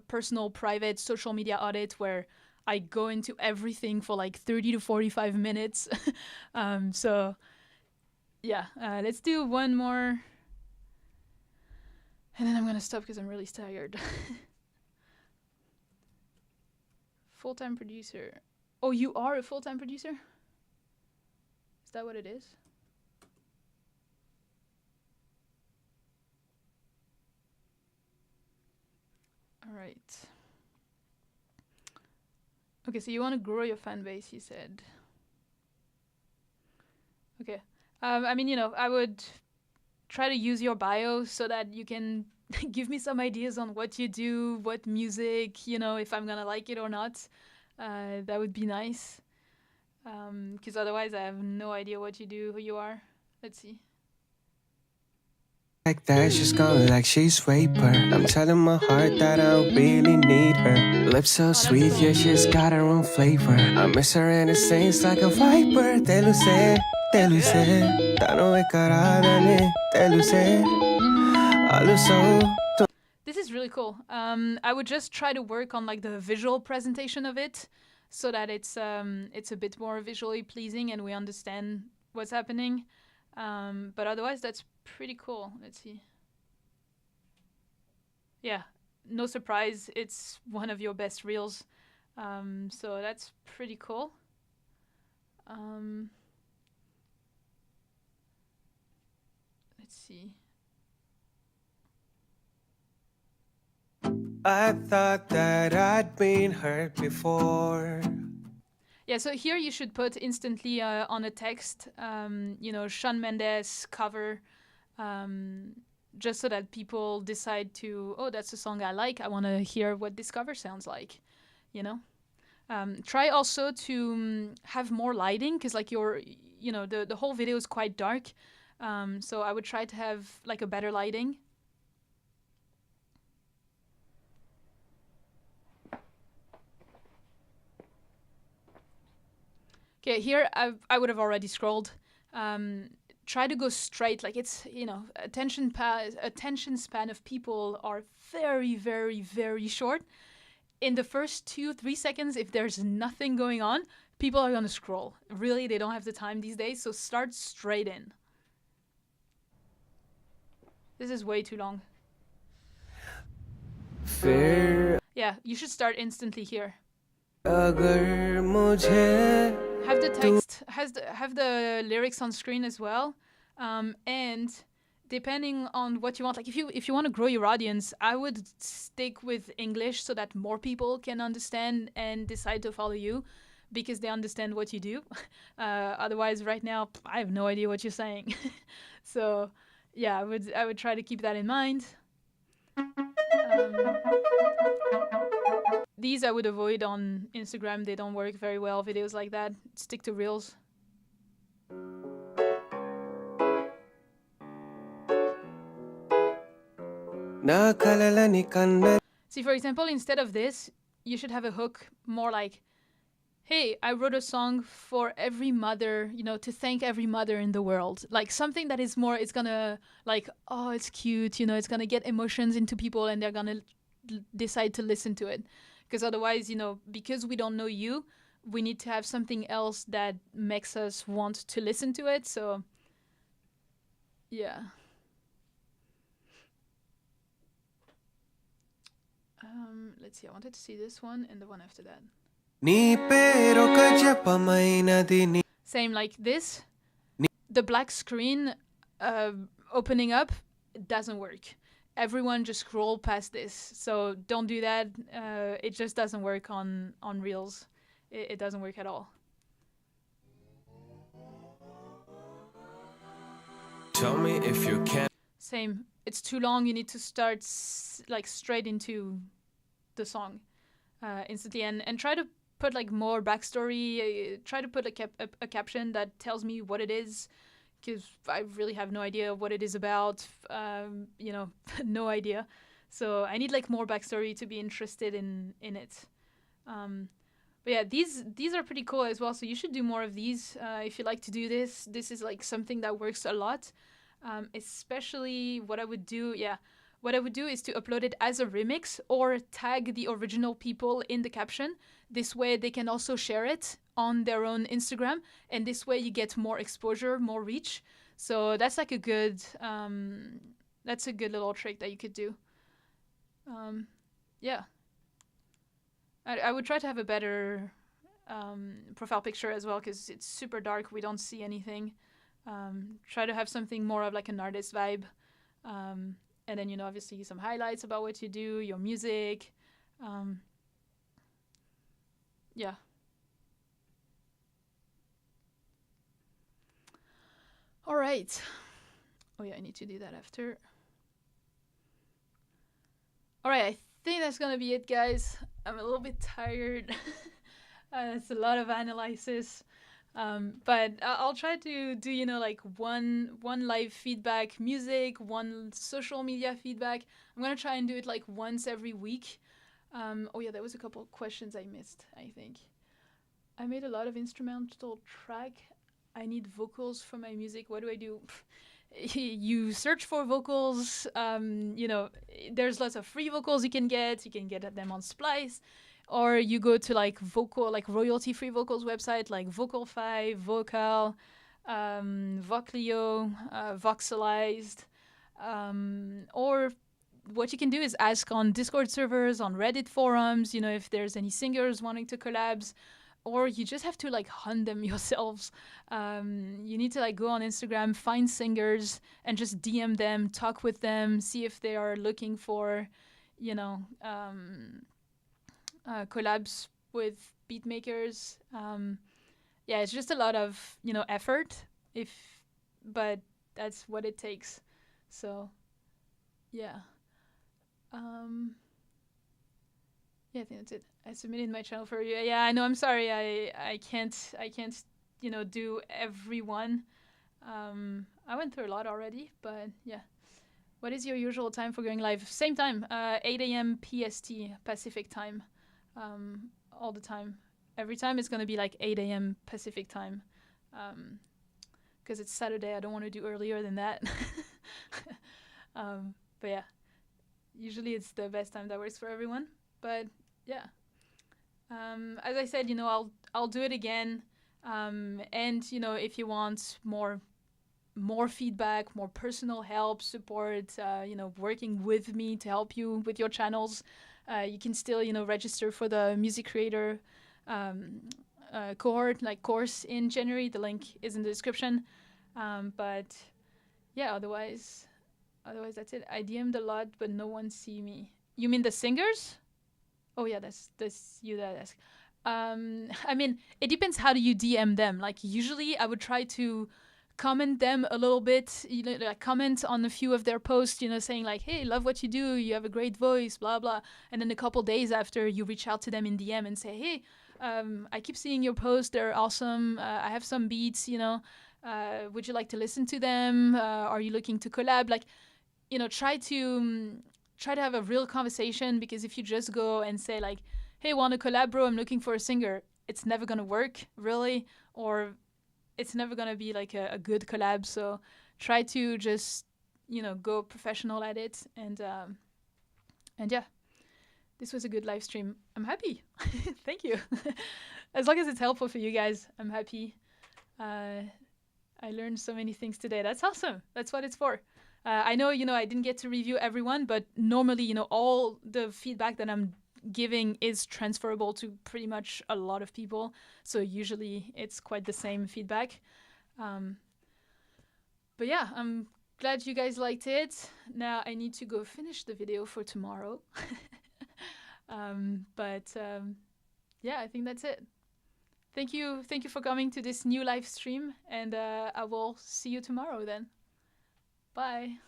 personal private social media audit where I go into everything for like 30 to 45 minutes. So yeah, let's do one more. And then I'm gonna stop because I'm really tired. Full-time producer. Oh, you are a full-time producer? Is that what it is? All right. Okay, so you want to grow your fan base, you said. Okay. I mean, you know, I would try to use your bio so that you can give me some ideas on what you do, what music, you know, if I'm gonna like it or not. That would be nice. Because otherwise I have no idea what you do, who you are. Let's see. Like that, she's going like she's vapor. I'm telling my heart that I don't really need her. Lips so sweet, cool. yeah, she's got her own flavor. I miss her and it sings like a viper. Te luce, tano e karadane, te luce, aluso. This is really cool. I would just try to work on like the visual presentation of it, so that it's a bit more visually pleasing and we understand what's happening. But otherwise, that's pretty cool. Let's see. Yeah, no surprise, it's one of your best reels. So that's pretty cool. Let's see. I thought that I'd been hurt before. Yeah, so here you should put instantly on a text, you know, Shawn Mendes cover, just so that people decide to, oh, that's a song I like. I want to hear what this cover sounds like, you know. Try also to have more lighting, because like you know, the whole video is quite dark. So I would try to have like a better lighting. Okay, here I would have already scrolled. Try to go straight. Like, it's, you know, attention span of people are very, very, very short. In the first 2-3 seconds, if there's nothing going on, people are gonna scroll. Really, they don't have the time these days, so start straight in. This is way too long. फिर Yeah, you should start instantly here. अगर मुझे Have the text, have the lyrics on screen as well, and depending on what you want, like if you want to grow your audience, I would stick with English so that more people can understand and decide to follow you, because they understand what you do. Otherwise, right now, I have no idea what you're saying. So, yeah, I would try to keep that in mind. These I would avoid on Instagram. They don't work very well, videos like that. Stick to Reels. See, for example, instead of this, you should have a hook more like, hey, I wrote a song for every mother, you know, to thank every mother in the world. Like something that is more, it's gonna, like, oh, it's cute, you know, it's gonna get emotions into people and they're gonna decide to listen to it. Because otherwise, you know, because we don't know you, we need to have something else that makes us want to listen to it. So, yeah. Let's see, I wanted to see this one and the one after that. Same like this. The black screen opening up doesn't work. Everyone just scroll past this, so don't do that. It just doesn't work on Reels. It doesn't work at all. Tell me if you can. Same. It's too long. You need to start like straight into the song instantly, and try to put like more backstory. Try to put a caption that tells me what it is, because I really have no idea what it is about. You know, no idea. So I need like more backstory to be interested in it. But yeah, these are pretty cool as well. So you should do more of these if you like to do this. This is like something that works a lot. Especially what I would do, what I would do is to upload it as a remix or tag the original people in the caption. This way they can also share it on their own Instagram, and this way you get more exposure, more reach. So that's like a good little trick that you could do. Yeah. I would try to have a better profile picture as well, because it's super dark, we don't see anything. Try to have something more of like an artist vibe. And then, you know, obviously some highlights about what you do, your music. Yeah. All right. Oh yeah, I need to do that after. All right, I think that's gonna be it, guys. I'm a little bit tired. It's a lot of analysis. But I'll try to do, you know, like one live feedback music, one social media feedback. I'm gonna try and do it like once every week. Oh yeah, there was a couple of questions I missed, I think. I made a lot of instrumental track. I need vocals for my music. What do I do? You search for vocals. You know, there's lots of free vocals you can get. You can get them on Splice. Or you go to like royalty-free vocals website like Vocalfy, Vocal, Voclio, Voxelized. Or what you can do is ask on Discord servers, on Reddit forums, you know, if there's any singers wanting to collabs. or you just have to like hunt them yourselves. You need to like go on Instagram, find singers, and just DM them, talk with them, see if they are looking for, you know, collabs with beat makers. Yeah, it's just a lot of, you know, effort, but that's what it takes. So yeah. Yeah, I think that's it. I submitted my channel for you. Yeah, I know. I'm sorry. I can't, you know, do everyone. I went through a lot already, but yeah. What is your usual time for going live? Same time, 8 a.m. PST, Pacific time, all the time. Every time it's gonna be like 8 a.m. Pacific time, because it's Saturday. I don't want to do earlier than that. But yeah, usually it's the best time that works for everyone. But yeah, as I said, you know, I'll do it again. And you know, if you want more feedback, more personal help, support, you know, working with me to help you with your channels, you can still, you know, register for the music creator cohort, like course in January. The link is in the description. But yeah, otherwise that's it. I DM'd a lot, but no one see me. You mean the singers? Oh yeah, that's you that ask. I mean, it depends how do you DM them. Like usually I would try to comment them a little bit, you know, like comment on a few of their posts, you know, saying like, hey, love what you do, you have a great voice, blah blah. And then a couple days after, you reach out to them in DM and say, hey, I keep seeing your posts, they're awesome, I have some beats, you know, would you like to listen to them, are you looking to collab? Like, you know, try to have a real conversation, because if you just go and say like, hey, want to collab, bro, I'm looking for a singer, it's never gonna work, really, or it's never gonna be like a good collab. So try to just, you know, go professional at it. And yeah, this was a good live stream. I'm happy. Thank you. As long as it's helpful for you guys, I'm happy. I learned so many things today. That's awesome. That's what it's for. I know, you know, I didn't get to review everyone, but normally, you know, all the feedback that I'm giving is transferable to pretty much a lot of people. So usually it's quite the same feedback. But yeah, I'm glad you guys liked it. Now I need to go finish the video for tomorrow. Yeah, I think that's it. Thank you for coming to this new live stream, and I will see you tomorrow then. Bye.